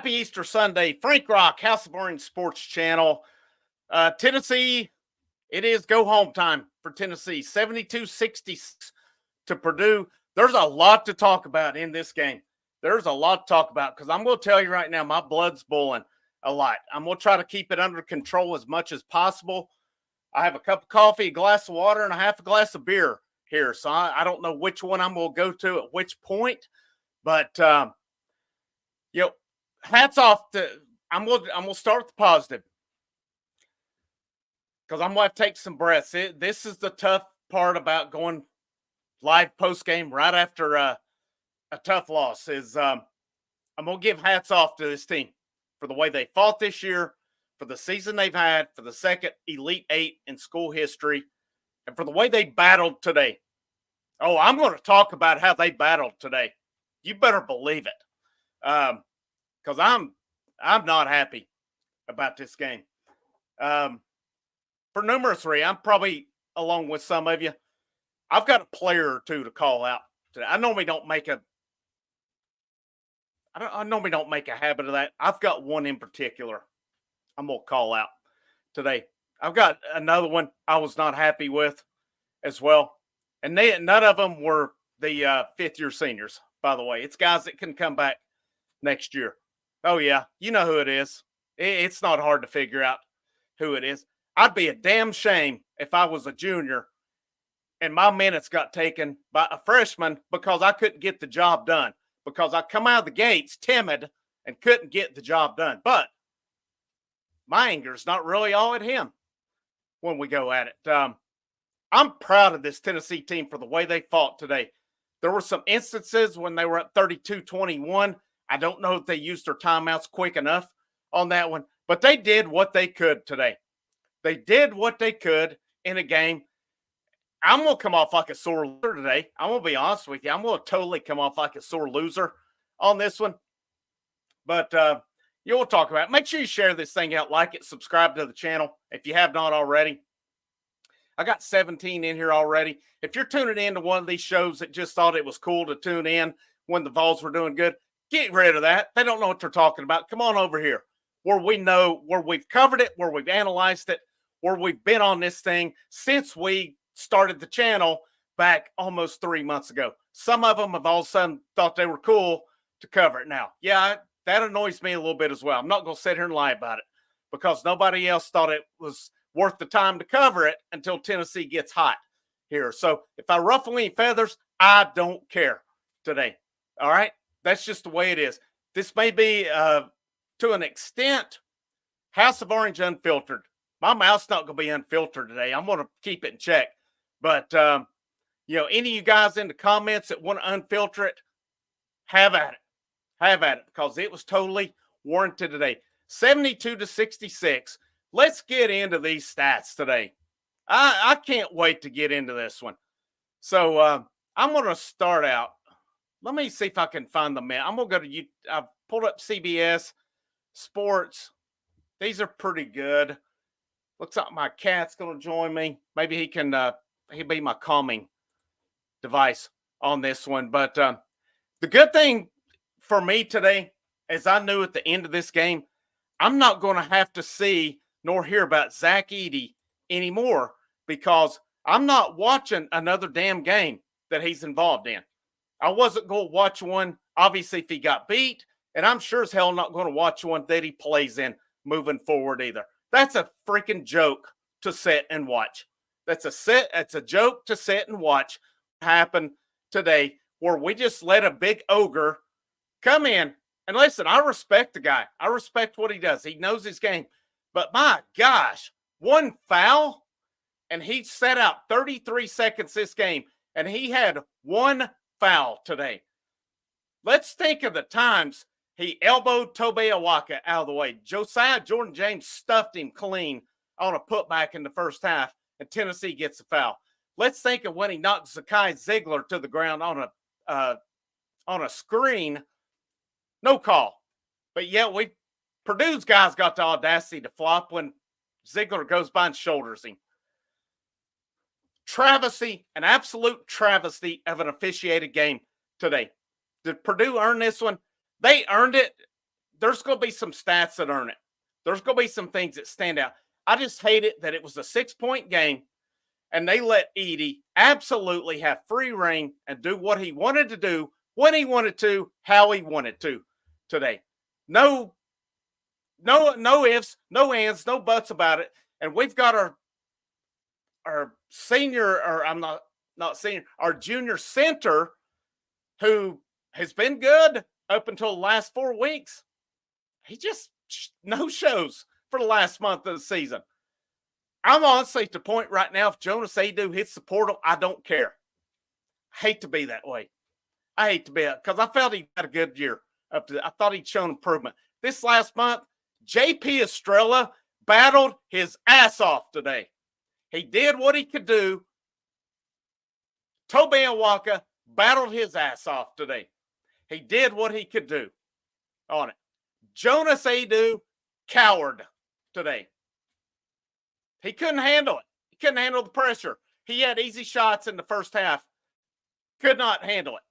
Happy Easter Sunday. Frank Rock, House of Orange Sports Channel. Tennessee, it is go home time for Tennessee. 72-66 to Purdue. There's a lot to talk about in this game. There's a lot to talk about because I'm going to tell you right now, my blood's boiling a lot. I'm going to try to keep it under control as much as possible. I have a cup of coffee, a glass of water, and a half a glass of beer here. So I don't know which one I'm going to go to at which point. But, hats off to I'm gonna start with the positive because I'm gonna have to take some breaths. This is the tough part about going live post game right after a tough loss. Is I'm gonna give hats off to this team for the way they fought this year, for the season they've had, for the second Elite Eight in school history, and for the way they battled today. Oh, I'm going to talk about how they battled today. You better believe it. Because I'm not happy about this game. For numerous reasons, I'm probably along with some of you. I've got a player or two to call out today. I normally don't make a habit of that. I've got one in particular I'm gonna call out today. I've got another one I was not happy with as well, and none of them were the fifth-year seniors. By the way, it's guys that can come back next year. Oh, yeah. You know who it is. It's not hard to figure out who it is. I'd be a damn shame if I was a junior and my minutes got taken by a freshman because I couldn't get the job done, because I come out of the gates timid and couldn't get the job done. But my anger's not really all at him when we go at it. I'm proud of this Tennessee team for the way they fought today. There were some instances when they were at 32-21. I don't know if they used their timeouts quick enough on that one, but they did what they could today. They did what they could in a game. I'm going to come off like a sore loser today. I'm going to be honest with you. I'm going to totally come off like a sore loser on this one. But you'll talk about it. Make sure you share this thing out, like it, subscribe to the channel if you have not already. I got 17 in here already. If you're tuning in to one of these shows that just thought it was cool to tune in when the Vols were doing good, get rid of that. They don't know what they're talking about. Come on over here where we know, where we've covered it, where we've analyzed it, where we've been on this thing since we started the channel back almost 3 months ago. Some of them have all of a sudden thought they were cool to cover it now. Yeah, that annoys me a little bit as well. I'm not going to sit here and lie about it because nobody else thought it was worth the time to cover it until Tennessee gets hot here. So if I ruffle any feathers, I don't care today. All right? That's just the way it is. This may be, to an extent, House of Orange unfiltered. My mouth's not going to be unfiltered today. I'm going to keep it in check. But, any of you guys in the comments that want to unfilter it, have at it. Have at it because it was totally warranted today. 72-66. Let's get into these stats today. I can't wait to get into this one. So I'm going to start out. Let me see if I can find the man. I'm going to go to you. I've pulled up CBS Sports. These are pretty good. Looks like my cat's going to join me. Maybe he can he'll be my calming device on this one. But the good thing for me today, as I knew at the end of this game, I'm not going to have to see nor hear about Zach Edey anymore because I'm not watching another damn game that he's involved in. I wasn't going to watch one, obviously, if he got beat, and I'm sure as hell not going to watch one that he plays in moving forward either. That's a freaking joke to sit and watch. That's a joke to sit and watch happen today where we just let a big ogre come in. And listen, I respect the guy. I respect what he does. He knows his game. But my gosh, one foul, and he set out 33 seconds this game, and he had one foul today. Let's think of the times he elbowed Tobe Awaka out of the way. Josiah Jordan-James stuffed him clean on a putback in the first half, and Tennessee gets a foul. Let's think of when he knocked Zakai Ziegler to the ground on a screen. No call. But yet Purdue's guys got the audacity to flop when Ziegler goes by and shoulders him. Travesty, an absolute travesty of an officiated game today. Did Purdue earn this one? They earned it. there's going to be some stats that earn it. There's going to be some things that stand out. I just hate it that it was a 6-point game and they let Edey absolutely have free reign and do what he wanted to do, when he wanted to, how he wanted to today. No ifs, no ands, no buts about it. And we've got our senior, or I'm not senior, our junior center who has been good up until the last 4 weeks. He just no shows for the last month of the season. I'm honestly at the point right now, if Jonas Adu hits the portal, I don't care. I hate to be that way. I hate to be it because I felt he had a good year up to. I thought he'd shown improvement. This last month, JP Estrella battled his ass off today. He did what he could do. Toby Nwaka battled his ass off today. He did what he could do on it. Jonas Adu cowered today. He couldn't handle it. He couldn't handle the pressure. He had easy shots in the first half. Could not handle it.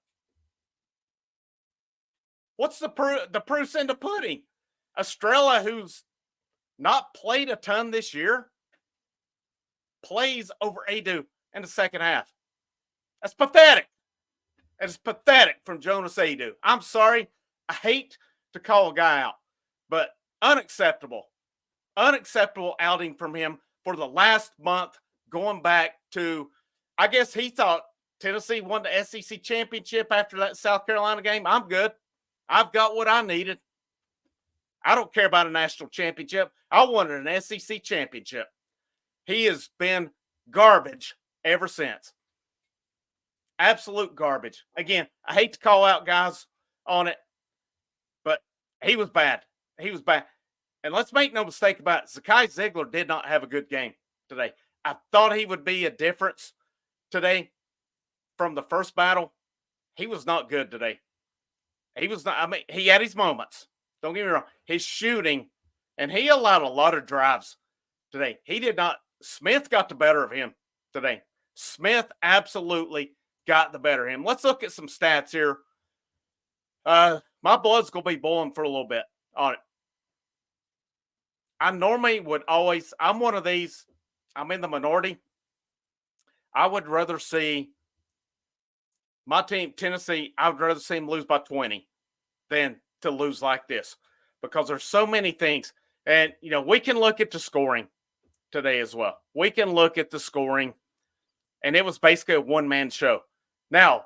What's the proof's in the pudding? Estrella, who's not played a ton this year, plays over Adu in the second half. That's pathetic. It's pathetic from Jonas Adu. I'm sorry. I hate to call a guy out, but unacceptable. Unacceptable outing from him for the last month, going back to, I guess he thought Tennessee won the SEC championship after that South Carolina game. I'm good. I've got what I needed. I don't care about a national championship. I wanted an SEC championship. He has been garbage ever since. Absolute garbage. Again, I hate to call out guys on it, but he was bad. He was bad. And let's make no mistake about it. Zakai Ziegler did not have a good game today. I thought he would be a difference today from the first battle. He was not good today. He was not, I mean, he had his moments. Don't get me wrong. His shooting, and he allowed a lot of drives today. He did not. Smith got the better of him today. Smith absolutely got the better of him. Let's look at some stats here. My blood's going to be boiling for a little bit on it. I normally would always, I'm one of these, I'm in the minority. I would rather see my team, Tennessee, I would rather see them lose by 20 than to lose like this because there's so many things. And, you know, we can look at the scoring today as well. We can look at the scoring, and it was basically a one-man show. Now,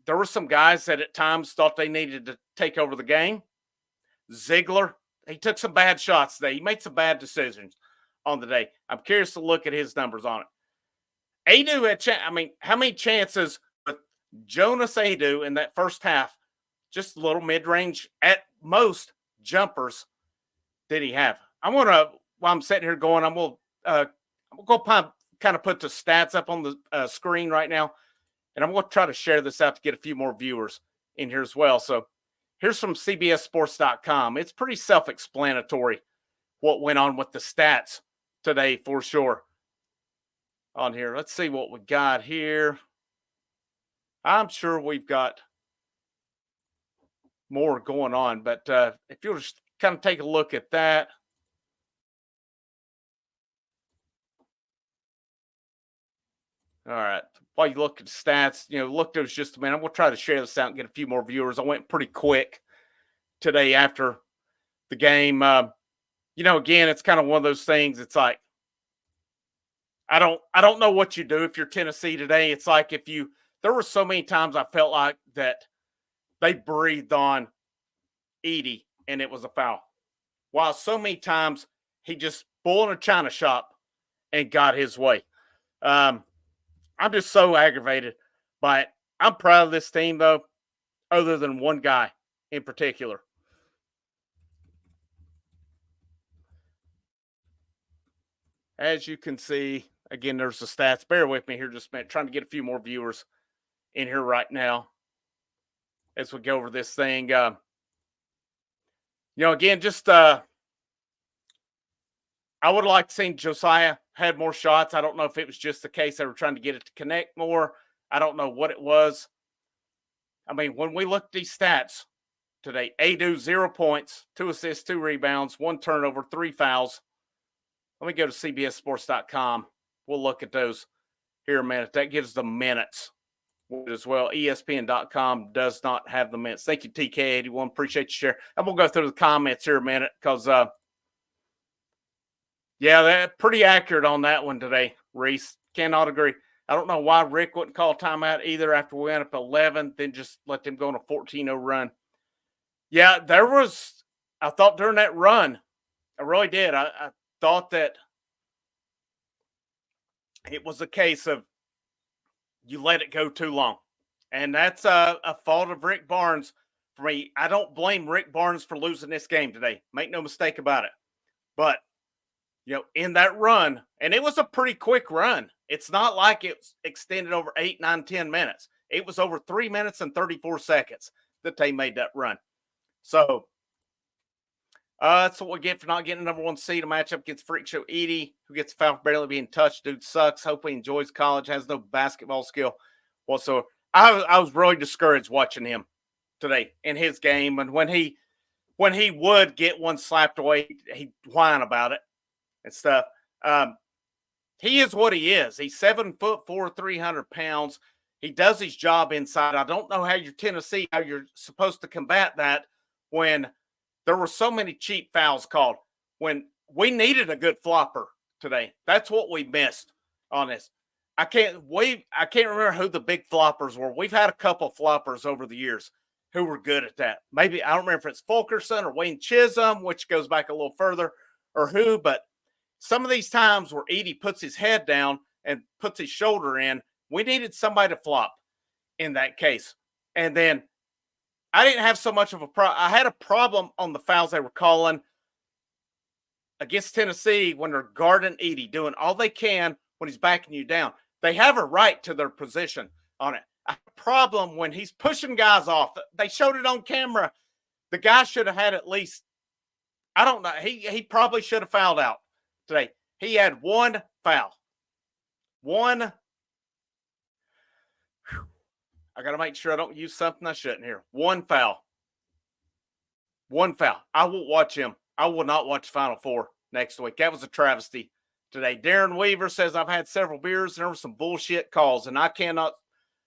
there were some guys that at times thought they needed to take over the game. Ziegler, he took some bad shots today. He made some bad decisions on the day. I'm curious to look at his numbers on it. Adu had, how many chances with Jonas Adu in that first half, just little mid-range, at most, jumpers did he have? I want to, while I'm sitting here going, I'm going to go kind of put the stats up on the screen right now, and I'm going to try to share this out to get a few more viewers in here as well. So here's from CBSSports.com. It's pretty self-explanatory what went on with the stats today for sure on here. Let's see what we got here. I'm sure we've got more going on, but if you'll just kind of take a look at that. All right. While you look at the stats, look, there's just a minute. I'm going to try to share this out and get a few more viewers. I went pretty quick today after the game. Again, it's kind of one of those things. It's like, I don't know what you do if you're Tennessee today. It's like there were so many times I felt like that they breathed on Edey and it was a foul. While so many times he just bull in a china shop and got his way. I'm just so aggravated by it. I'm proud of this team, though, other than one guy in particular. As you can see, again, there's the stats. Bear with me here just a minute. Trying to get a few more viewers in here right now as we go over this thing. Again, just I would like to see Josiah had more shots. I don't know if it was just the case they were trying to get it to connect more. I don't know what it was. I mean, when we look at these stats, today. Adu, 0 points, 2 assists, 2 rebounds, 1 turnover, 3 fouls. Let me go to CBSSports.com. We'll look at those here in a minute. That gives the minutes as well. ESPN.com does not have the minutes. Thank you, TK81. Appreciate you sharing. I'm going to go through the comments here a minute because, yeah, they're pretty accurate on that one today, Reese. Cannot agree. I don't know why Rick wouldn't call timeout either after we went up 11, then just let them go on a 14-0 run. Yeah, I thought during that run, I really did. I thought that it was a case of you let it go too long. And that's a fault of Rick Barnes for me. I don't blame Rick Barnes for losing this game today. Make no mistake about it. But, in that run, and it was a pretty quick run. It's not like it extended over 8, 9, 10 minutes. It was over 3 minutes and 34 seconds that they made that run. So, that's what we get for not getting the number 1 seed. A matchup against Freak Show Edie, who gets foul for barely being touched. Dude sucks. Hope he enjoys college. Has no basketball skill whatsoever. I was really discouraged watching him today in his game. And when he would get one slapped away, he'd whine about it and stuff. He is what he is. He's 7'4", 300 pounds. He does his job inside. I don't know how you're supposed to combat that when there were so many cheap fouls called. When we needed a good flopper today. That's what we missed on this. I can't remember who the big floppers were. We've had a couple floppers over the years who were good at that. Maybe, I don't remember if it's Fulkerson or Wayne Chisholm, which goes back a little further, or who, but some of these times where Edie puts his head down and puts his shoulder in, we needed somebody to flop in that case. And then I didn't have so much of a problem. I had a problem on the fouls they were calling against Tennessee when they're guarding Edie, doing all they can when he's backing you down. They have a right to their position on it. I have a problem when he's pushing guys off. They showed it on camera. The guy should have had at least, I don't know, he probably should have fouled out today. He had 1 foul. I got to make sure I don't use something I shouldn't here. 1 foul. 1 foul. I won't watch him. I will not watch Final Four next week. That was a travesty today. Darren Weaver says, I've had several beers and there were some bullshit calls, and I cannot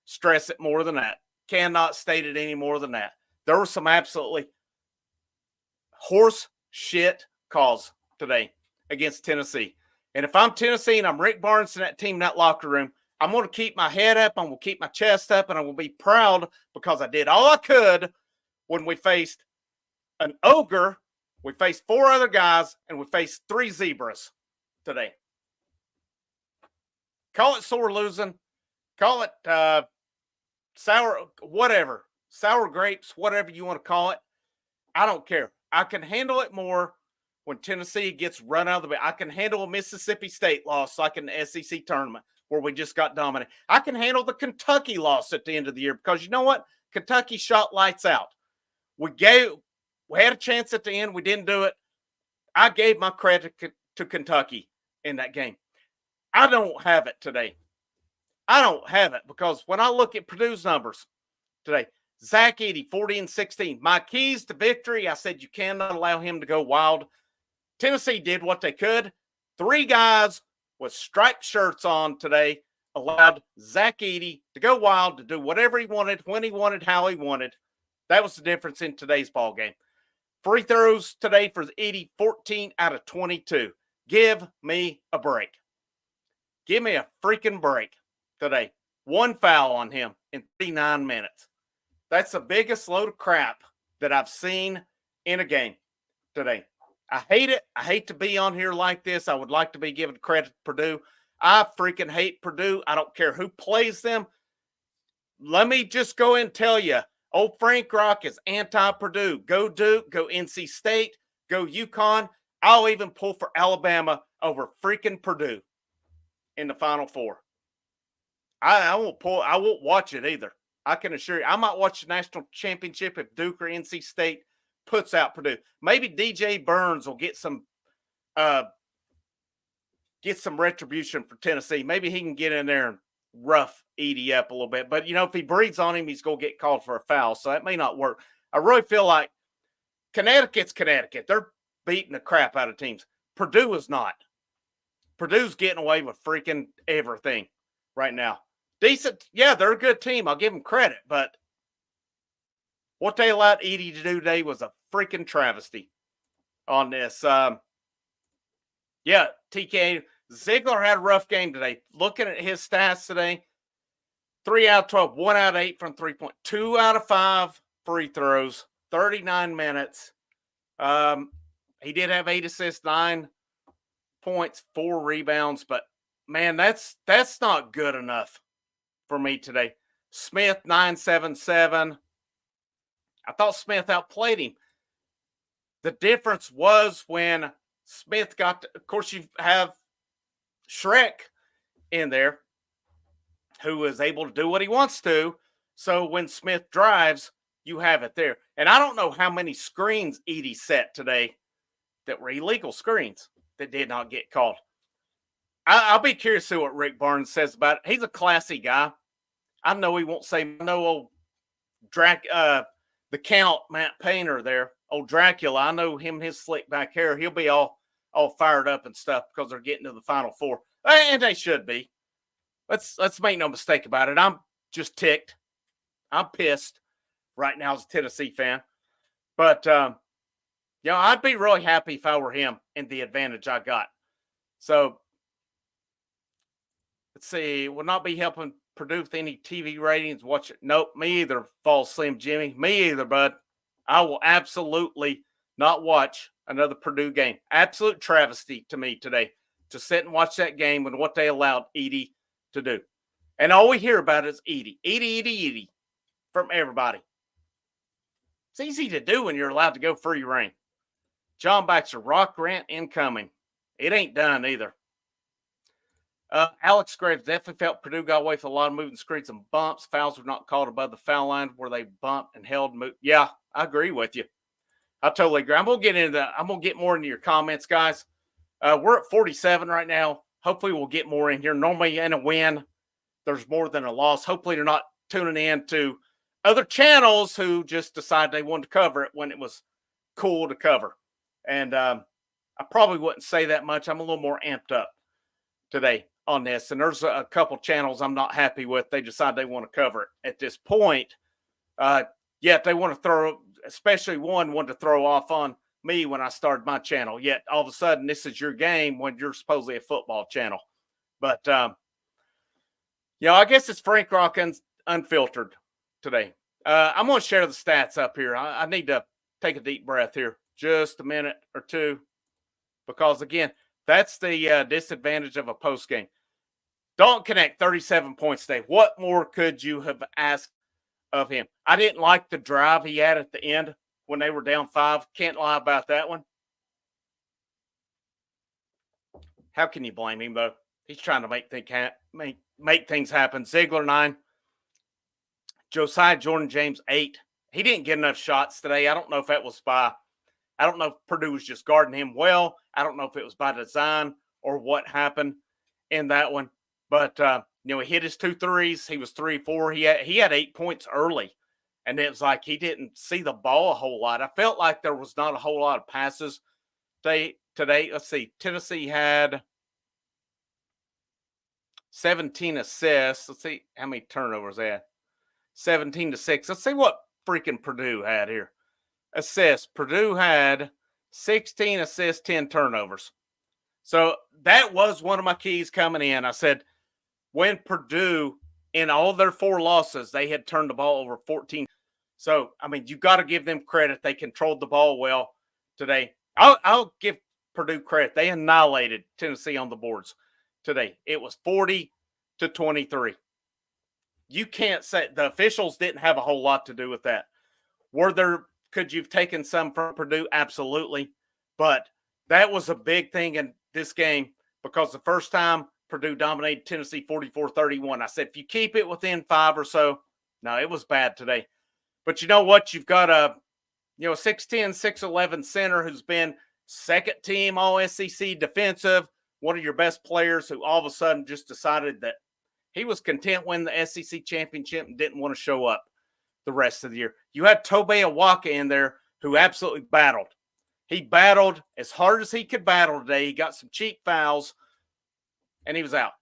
stress it more than that. Cannot state it any more than that. There were some absolutely horse shit calls today against Tennessee. And if I'm Tennessee and I'm Rick Barnes in that team, in that locker room, I'm going to keep my head up, I'm going to keep my chest up, and I will be proud because I did all I could when we faced an ogre. We faced 4 other guys, and we faced 3 zebras today. Call it sore losing. Call it sour, whatever. Sour grapes, whatever you want to call it. I don't care. I can handle it more when Tennessee gets run out of the way. I can handle a Mississippi State loss like in the SEC tournament where we just got dominated. I can handle the Kentucky loss at the end of the year because you know what? Kentucky shot lights out. We had a chance at the end. We didn't do it. I gave my credit to Kentucky in that game. I don't have it today. I don't have it because when I look at Purdue's numbers today, Zach Edey, 40-16. My keys to victory, I said you cannot allow him to go wild. Tennessee did what they could. 3 guys with striped shirts on today allowed Zach Edey to go wild, to do whatever he wanted, when he wanted, how he wanted. That was the difference in today's ball game. Free throws today for Edey, 14 out of 22. Give me a break. Give me a freaking break today. 1 foul on him in 39 minutes. That's the biggest load of crap that I've seen in a game today. I hate it. I hate to be on here like this. I would like to be giving credit to Purdue. I freaking hate Purdue. I don't care who plays them. Let me just go and tell you, old Frank Rock is anti-Purdue. Go Duke, go NC State, go UConn. I'll even pull for Alabama over freaking Purdue in the Final Four. I won't watch it either. I can assure you, I might watch the national championship if Duke or NC State puts out Purdue. Maybe DJ Burns will get some retribution for Tennessee. Maybe he can get in there and rough Edey up a little bit. But, if he breathes on him, he's going to get called for a foul. So that may not work. I really feel like Connecticut's Connecticut. They're beating the crap out of teams. Purdue is not. Purdue's getting away with freaking everything right now. Decent. Yeah, they're a good team. I'll give them credit. But what they allowed Edey to do today was a freaking travesty on this. Yeah, TK. Ziegler had a rough game today. Looking at his stats today, 3 out of 12, 1 out of 8 from 3-point, 2 out of 5 free throws, 39 minutes. He did have 8 assists, 9 points, 4 rebounds, but man, that's not good enough for me today. Smith, 9-7-7. I thought Smith outplayed him. The difference was when Smith got of course, you have Shrek in there who is able to do what he wants to. So when Smith drives, you have it there. And I don't know how many screens Edey set today that were illegal screens that did not get called. I'll be curious to see what Rick Barnes says about it. He's a classy guy. I know he won't say no old the Count, Matt Painter there, old Dracula. I know him and his slick back hair. He'll be all fired up and stuff because they're getting to the Final Four. And they should be. Let's make no mistake about it. I'm just ticked. I'm pissed right now as a Tennessee fan. But, I'd be really happy if I were him and the advantage I got. So, let's see. Will not be helping Purdue with any TV ratings. Watch it. Nope, me either, False Slim Jimmy. Me either, bud. I will absolutely not watch another Purdue game. Absolute travesty to me today to sit and watch that game and what they allowed Edey to do. And all we hear about is Edey from everybody. It's easy to do when you're allowed to go free reign. John Baxter, rock rant incoming. It ain't done either. Alex Graves definitely felt Purdue got away with a lot of moving screens and bumps. Fouls were not called above the foul line where they bumped and held. Yeah, I agree with you. I totally agree. I'm gonna get more into your comments, guys. We're at 47 right now. Hopefully, we'll get more in here. Normally, in a win, there's more than a loss. Hopefully, you're not tuning in to other channels who just decided they wanted to cover it when it was cool to cover. And I probably wouldn't say that much. I'm a little more amped up today on this. And there's a couple channels I'm not happy with. They decide they want to cover it at this point. Yet they want to throw, especially one wanted to throw off on me when I started my channel. Yet all of a sudden, this is your game when you're supposedly a football channel. But, I guess it's Frank Rock Unfiltered today. I'm going to share the stats up here. I need to take a deep breath here. Just a minute or two. Because, again, that's the disadvantage of a post game. Don't connect 37 points today. What more could you have asked of him? I didn't like the drive he had at the end when they were down 5. Can't lie about that one. How can you blame him, though? He's trying to make things happen. Ziegler, 9. Josiah Jordan James, 8. He didn't get enough shots today. I don't know if that was I don't know if Purdue was just guarding him well. I don't know if it was by design or what happened in that one. But, he hit his 2 threes. He was 3-4. He had 8 points early. And it was like he didn't see the ball a whole lot. I felt like there was not a whole lot of passes today. Let's see. Tennessee had 17 assists. Let's see how many turnovers they had. 17-6. Let's see what freaking Purdue had here. Assists. Purdue had 16 assists, 10 turnovers. So that was one of my keys coming in. I said, when Purdue, in all their 4 losses, they had turned the ball over 14. So, you got to give them credit. They controlled the ball well today. I'll give Purdue credit. They annihilated Tennessee on the boards today. It was 40-23. You can't say the officials didn't have a whole lot to do with that. Could you have taken some from Purdue? Absolutely. But that was a big thing in this game because the first time Purdue dominated Tennessee 44-31. I said, if you keep it within 5 or so, no, it was bad today. But you know what? You've got a 6'10", 6'11" center who's been second team all SEC defensive, one of your best players who all of a sudden just decided that he was content winning the SEC championship and didn't want to show up the rest of the year. You had Tobey Awaka in there who absolutely battled. He battled as hard as he could battle today. He got some cheap fouls, and he was out.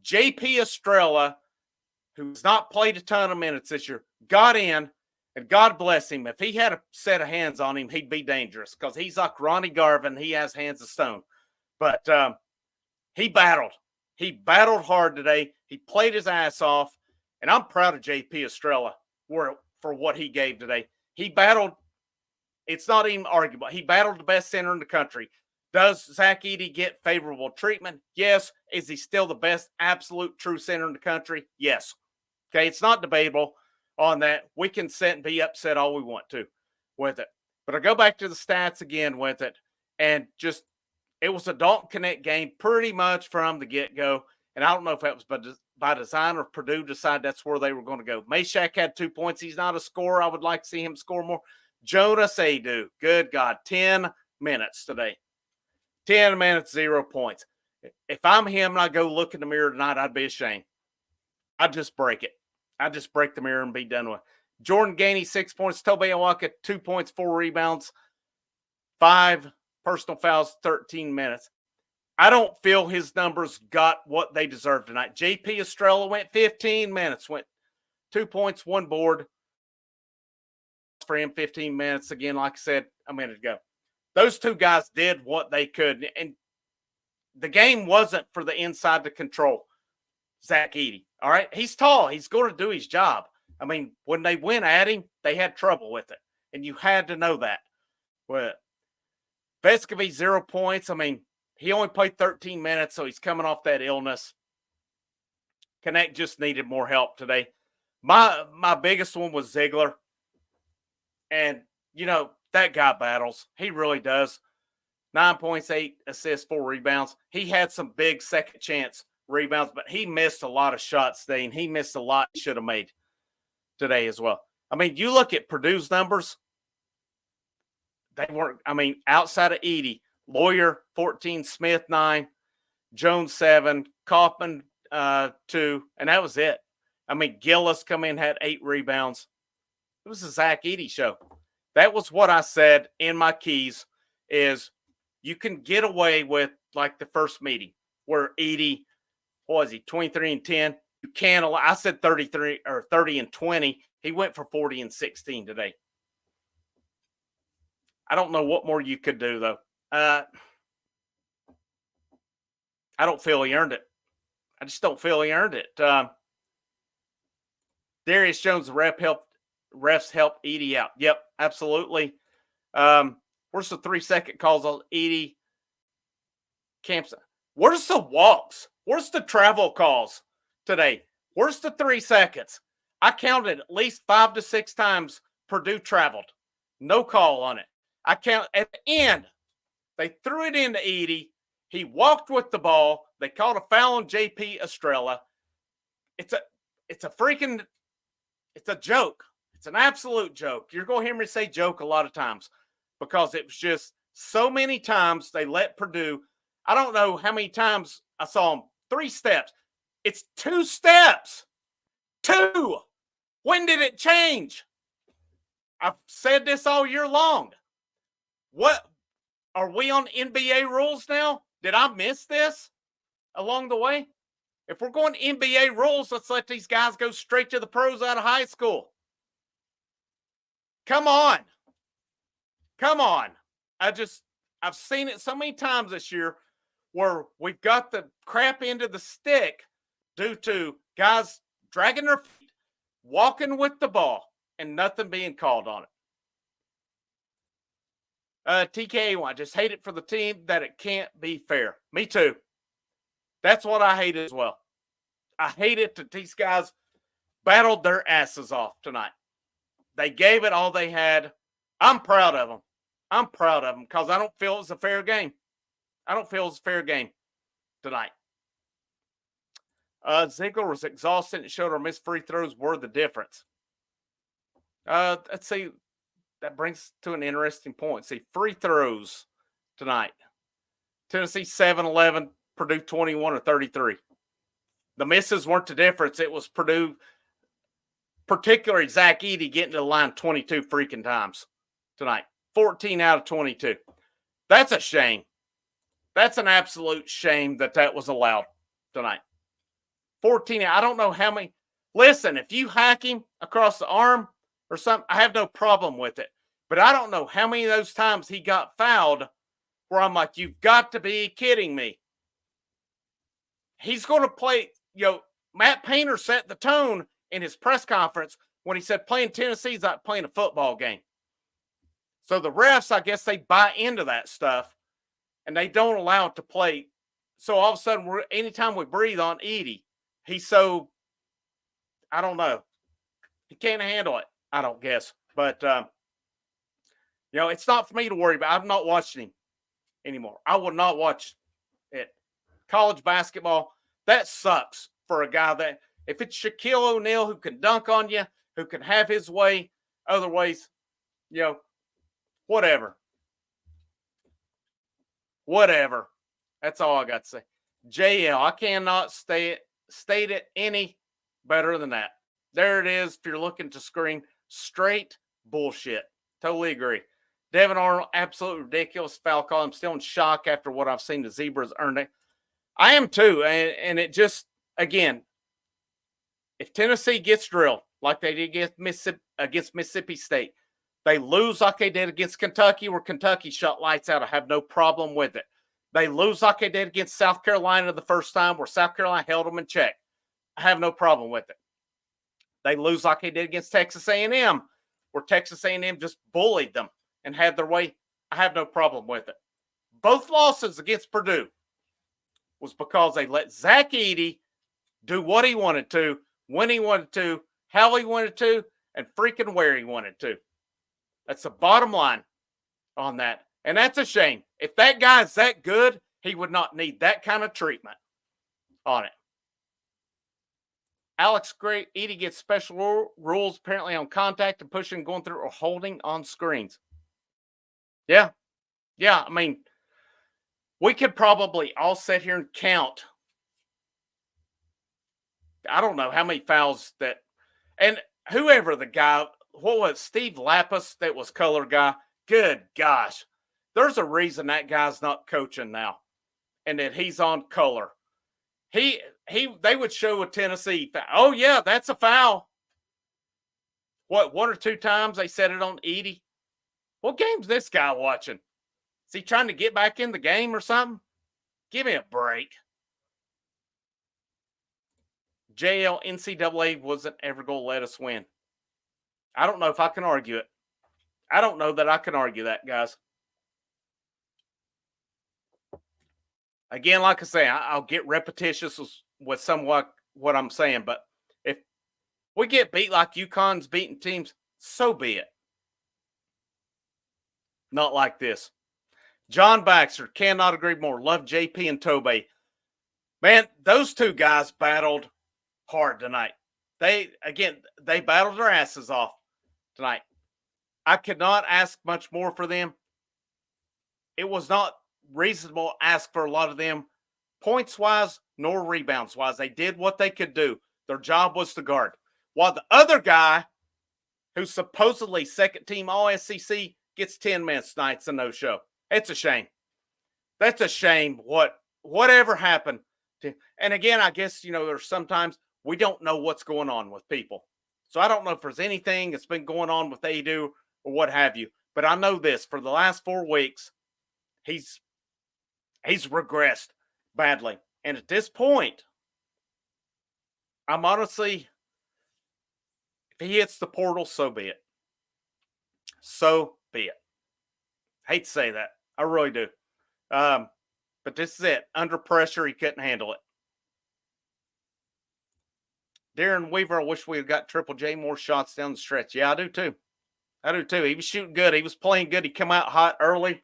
J.P. Estrella, who's not played a ton of minutes this year, got in, and God bless him. If he had a set of hands on him, he'd be dangerous because he's like Ronnie Garvin. He has hands of stone. But he battled. He battled hard today. He played his ass off, and I'm proud of J.P. Estrella for what he gave today. He battled. It's not even arguable. He battled the best center in the country. Does Zach Edey get favorable treatment? Yes. Is he still the best absolute true center in the country? Yes. Okay, it's not debatable on that. We can sit and be upset all we want to with it. But I go back to the stats again with it, and just it was a Dalton Connect game pretty much from the get-go. And I don't know if that was by design or Purdue decided that's where they were going to go. Meshack had 2 points. He's not a scorer. I would like to see him score more. Jonas Adu, good God, 10 minutes today. 10 minutes, 0 points. If I'm him and I go look in the mirror tonight, I'd be ashamed. I'd just break it. I'd just break the mirror and be done with it. Jordan Gainey, 6 points. Tobey Awaka, 2 points, 4 rebounds, 5 personal fouls, 13 minutes. I don't feel his numbers got what they deserve tonight. J.P. Estrella went 15 minutes, went 2 points, 1 board. For him, 15 minutes. Again, like I said a minute ago. Those two guys did what they could. And the game wasn't for the inside to control Zach Edey. All right? He's tall. He's going to do his job. I mean, when they went at him, they had trouble with it. And you had to know that. Well, Vescovy, 0 points. I mean, he only played 13 minutes, so he's coming off that illness. Connect just needed more help today. My biggest one was Ziegler. And, you know, that guy battles. He really does. 9 points, 8 assists, 4 rebounds. He had some big second chance rebounds, but he missed a lot of shots today, and he missed a lot he should have made today as well. I mean, you look at Purdue's numbers. They weren't, I mean, outside of Edey, Lawyer, 14, Smith, 9, Jones, 7, Kaufman, 2, and that was it. I mean, Gillis come in, had 8 rebounds. It was a Zach Edey show. That was what I said in my keys is you can get away with like the first meeting where Edey, what was he, 23 and 10? You can't allow, I said 33 or 30 and 20. He went for 40 and 16 today. I don't know what more you could do, though. I don't feel he earned it. I just don't feel he earned it. Darius Jones, the refs help Edey out. Yep, absolutely. Where's the 3-second calls on Edey? Camps. Where's the walks? Where's the travel calls today? Where's the 3 seconds? I counted at least 5 to 6 times Purdue traveled. No call on it. I count at the end. They threw it into Edey. He walked with the ball. They called a foul on J.P. Estrella. It's a joke. It's an absolute joke. You're going to hear me say joke a lot of times because it was just so many times they let Purdue. I don't know how many times I saw them. 3 steps. It's 2 steps. 2. When did it change? I've said this all year long. What? Are we on NBA rules now? Did I miss this along the way? If we're going NBA rules, let's let these guys go straight to the pros out of high school. Come on. Come on. I've seen it so many times this year where we've got the crap into the stick due to guys dragging their feet, walking with the ball, and nothing being called on it. TK1, I just hate it for the team that it can't be fair. Me too. That's what I hate as well. I hate it that these guys battled their asses off tonight. They gave it all they had. I'm proud of them. I'm proud of them because I don't feel it's a fair game. I don't feel it's a fair game tonight. Ziegler was exhausted and showed our missed free throws were the difference. Let's see. That brings to an interesting point. See, free throws tonight. Tennessee 7-11, Purdue 21 or 33. The misses weren't the difference. It was Purdue particularly Zach Edey getting to the line 22 freaking times tonight. 14 out of 22. That's a shame. That's an absolute shame that was allowed tonight. 14. I don't know how many. Listen, if you hack him across the arm or something, I have no problem with it. But I don't know how many of those times he got fouled where I'm like, you've got to be kidding me. He's going to play, Matt Painter set the tone in his press conference when he said playing Tennessee is like playing a football game. So the refs, I guess they buy into that stuff and they don't allow it to play. So all of a sudden, anytime we breathe on Edey, he's so, I don't know. He can't handle it, I don't guess. But, it's not for me to worry about. I'm not watching him anymore. I will not watch it. College basketball, that sucks for a guy that, if it's Shaquille O'Neal who can dunk on you, who can have his way, other ways, whatever. Whatever. That's all I got to say. JL, I cannot state it any better than that. There it is. If you're looking to screen, straight bullshit. Totally agree. Devin Arnold, absolutely ridiculous foul call. I'm still in shock after what I've seen the Zebras earn it. I am too. And it just, again, if Tennessee gets drilled like they did against Mississippi State, they lose like they did against Kentucky, where Kentucky shut lights out. I have no problem with it. They lose like they did against South Carolina the first time, where South Carolina held them in check. I have no problem with it. They lose like they did against Texas A&M, where Texas A&M just bullied them and had their way. I have no problem with it. Both losses against Purdue was because they let Zach Edey do what he wanted to, when he wanted to, how he wanted to, and freaking where he wanted to. That's the bottom line on that. And that's a shame. If that guy's that good, he would not need that kind of treatment on it. Alex Gray, Edey gets special rules apparently on contact and pushing, going through, or holding on screens. Yeah. Yeah, I mean, we could probably all sit here and count. I don't know how many fouls that, and whoever the guy, what was it, Steve Lapis that was color guy? Good gosh. There's a reason that guy's not coaching now and that he's on color. They would show a Tennessee foul. Oh, yeah, that's a foul. What, one or two times they said it on Edey? What game's this guy watching? Is he trying to get back in the game or something? Give me a break. JL, NCAA wasn't ever going to let us win. I don't know if I can argue it. I don't know that I can argue that, guys. Again, like I say, I'll get repetitious with somewhat what I'm saying, but if we get beat like UConn's beating teams, so be it. Not like this. John Baxter, cannot agree more. Love JP and Tobey. Man, those two guys battled hard tonight. They battled their asses off tonight. I could not ask much more for them. It was not reasonable to ask for a lot of them points-wise nor rebounds-wise. They did what they could do. Their job was to guard. While the other guy, who's supposedly second-team All-SEC, gets 10 minutes tonight's a no-show. It's a shame. That's a shame. Whatever happened to, and again, I guess, there's sometimes we don't know what's going on with people. So I don't know if there's anything that's been going on with Adu or what have you. But I know this, for the last 4 weeks, he's regressed badly. And at this point, I'm honestly, if he hits the portal, so be it. So be it. Hate to say that. I really do. But this is it. Under pressure, he couldn't handle it. Darren Weaver, I wish we had got Triple J more shots down the stretch. Yeah, I do too. He was shooting good. He was playing good. He come out hot early.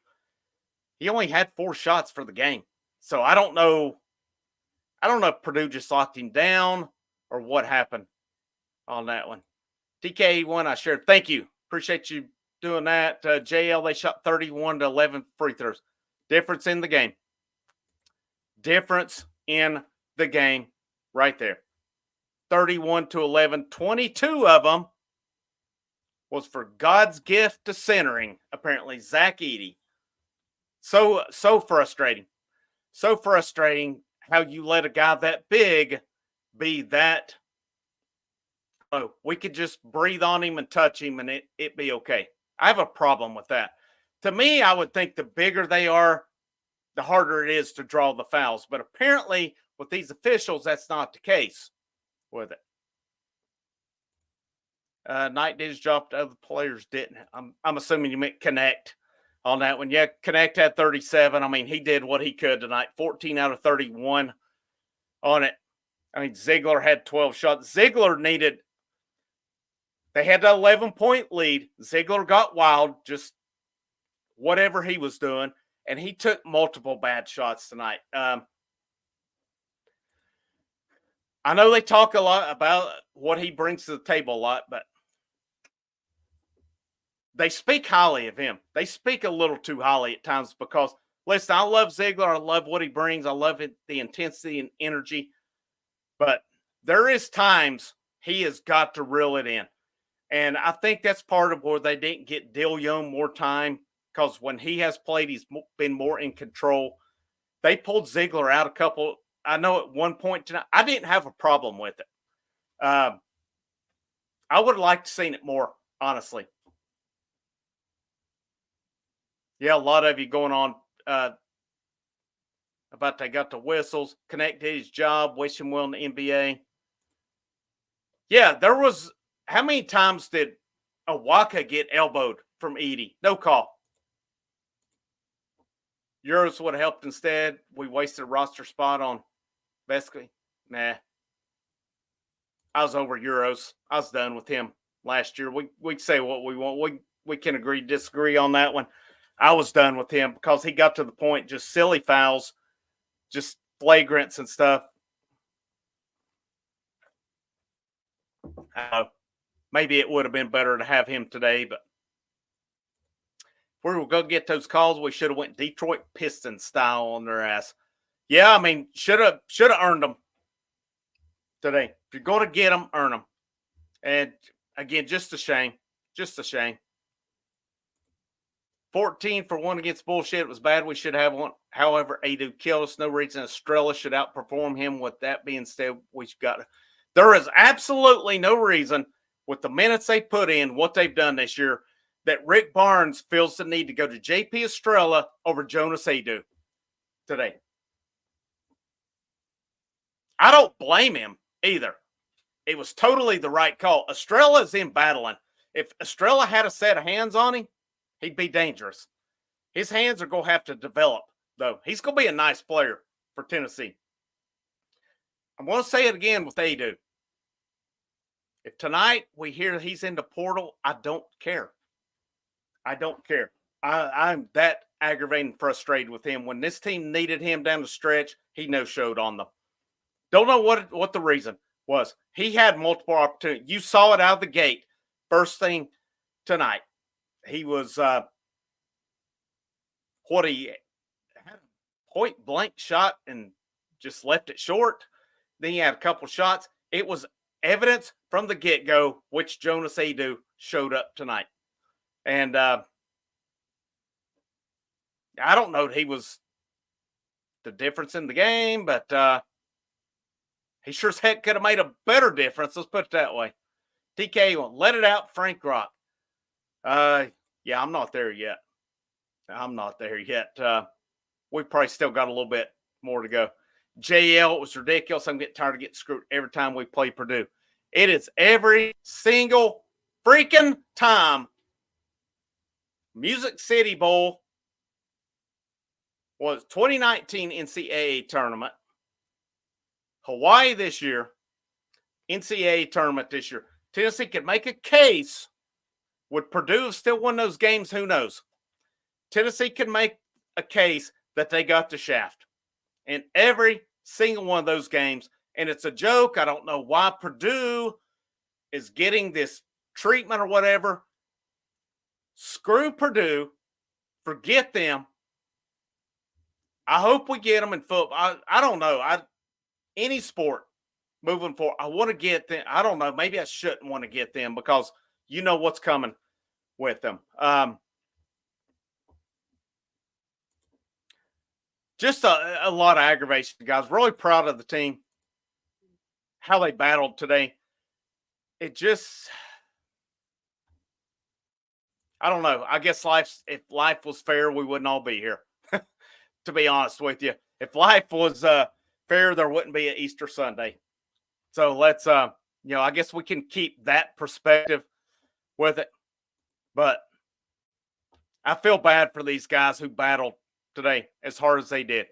He only had 4 shots for the game. So I don't know. I don't know if Purdue just locked him down or what happened on that one. TK1, I shared. Thank you. Appreciate you doing that. JL, they shot 31 to 11 free throws. Difference in the game. Difference in the game right there. 31-11. 22 of them was for God's gift to centering, apparently, Zach Edey. So frustrating. So frustrating how you let a guy that big be that. Oh, we could just breathe on him and touch him and it be okay. I have a problem with that. To me, I would think the bigger they are, the harder it is to draw the fouls. But apparently, with these officials, that's not the case with it. Knight did his job, the other players didn't. I'm assuming you meant Connect on that one. Yeah, Connect had 37. I mean, he did what he could tonight. 14 out of 31 on it. I mean, Ziegler had 12 shots. Ziegler needed. They had the 11-point lead. Ziegler got wild, just whatever he was doing, and he took multiple bad shots tonight. I know they talk a lot about what he brings to the table a lot, but they speak highly of him. They speak a little too highly at times because, listen, I love Ziegler. I love what he brings. I love it, the intensity and energy. But there is times he has got to reel it in. And I think that's part of where they didn't get Dillon more time because when he has played, he's been more in control. They pulled Ziegler out a couple. I know at one point tonight, I didn't have a problem with it. I would have liked to seen it more, honestly. Yeah, a lot of you going on about they got the whistles. Connect did his job. Wish him well in the NBA. Yeah, there was. How many times did Awaka get elbowed from Edey? No call. Euros would have helped instead. We wasted a roster spot on Vesky. Nah. I was over Euros. I was done with him last year. We can say what we want. We can agree, disagree on that one. I was done with him because he got to the point, just silly fouls, just flagrants and stuff. Maybe it would have been better to have him today, but if we were going to get those calls, we should have went Detroit Pistons style on their ass. Yeah, I mean, should have earned them today. If you're going to get them, earn them. And again, just a shame. Just a shame. 14 for one against bullshit. It was bad. We should have one. However, Adu killed us. No reason Estrella should outperform him. With that being said, there is absolutely no reason with the minutes they put in, what they've done this year, that Rick Barnes feels the need to go to JP Estrella over Jonas Adu today. I don't blame him either. It was totally the right call. Estrella is in battling. If Estrella had a set of hands on him, he'd be dangerous. His hands are going to have to develop, though. He's going to be a nice player for Tennessee. I'm going to say it again with Adu. If tonight we hear he's in the portal, I don't care. I don't care. I'm that aggravated and frustrated with him. When this team needed him down the stretch, he no-showed on them. Don't know what the reason was. He had multiple opportunities. You saw it out of the gate. First thing tonight. He was he had a point-blank shot and just left it short. Then he had a couple shots. It was evidence from the get-go which Jonas Adu showed up tonight. And I don't know if he was the difference in the game, but he sure as heck could have made a better difference. Let's put it that way. TK won't let it out, Frank Rock. Yeah, I'm not there yet. We probably still got a little bit more to go. JL, it was ridiculous. I'm getting tired of getting screwed every time we play Purdue. It is every single freaking time. Music City Bowl was 2019 NCAA tournament. Hawaii this year. NCAA tournament this year. Tennessee could make a case. Would Purdue have still won those games? Who knows? Tennessee can make a case that they got the shaft in every single one of those games. And it's a joke. I don't know why Purdue is getting this treatment or whatever. Screw Purdue. Forget them. I hope we get them in football. I don't know. Any sport. moving forward. I want to get them. I don't know. Maybe I shouldn't want to get them because you know what's coming with them. Just a lot of aggravation, guys. Really proud of the team, how they battled today. It just, I don't know. I guess if life was fair, we wouldn't all be here. To be honest with you, if life was fair, there wouldn't be an Easter Sunday. So let's, I guess we can keep that perspective with it. But I feel bad for these guys who battled today as hard as they did.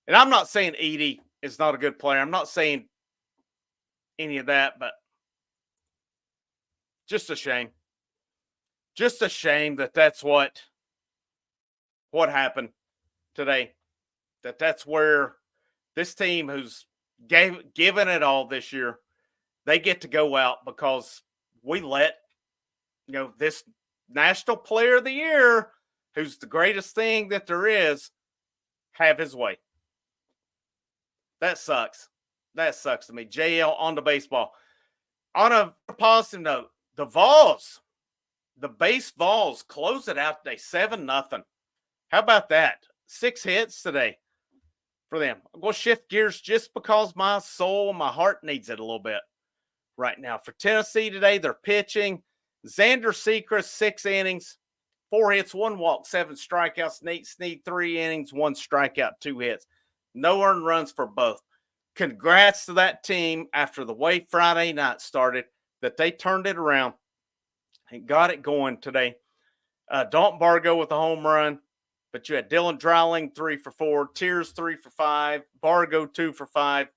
And I'm not saying Edie is not a good player. I'm not saying any of that, but just a shame. Just a shame that that's what happened today. That's where this team who's given it all this year, they get to go out because we let, this National Player of the Year, who's the greatest thing that there is, have his way. That sucks. That sucks to me. JL on the baseball. On a positive note, the Vols, the base Vols, close it out today, 7-0. How about that? 6 hits today for them. I'm going to shift gears just because my soul, my heart needs it a little bit right now. For Tennessee today, they're pitching. Xander Sechrist, 6 innings, 4 hits, 1 walk, 7 strikeouts. Nate Snead, 3 innings, 1 strikeout, 2 hits. No earned runs for both. Congrats to that team after the way Friday night started, that they turned it around and got it going today. Dalton Bargo with a home run, but you had Dylan Dreiling 3 for 4, Tears 3 for 5, Bargo 2 for 5,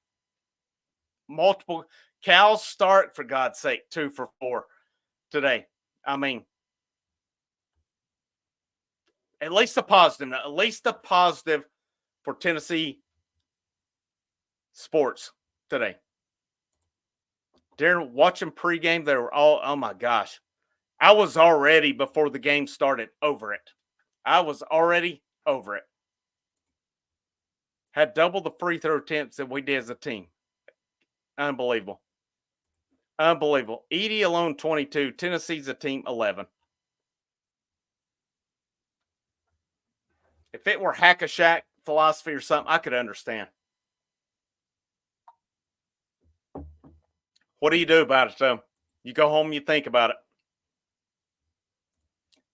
multiple. Cal Stark, for God's sake, 2 for 4 today. I mean, at least a positive for Tennessee sports today. Darren, watching pregame, they were all, oh my gosh. I was already, before the game started, over it. I was already over it. Had double the free throw attempts that we did as a team. Unbelievable. Unbelievable. Edie alone, 22. Tennessee's a team, 11. If it were hack-a-shack philosophy or something, I could understand. What do you do about it, though? You go home, you think about it.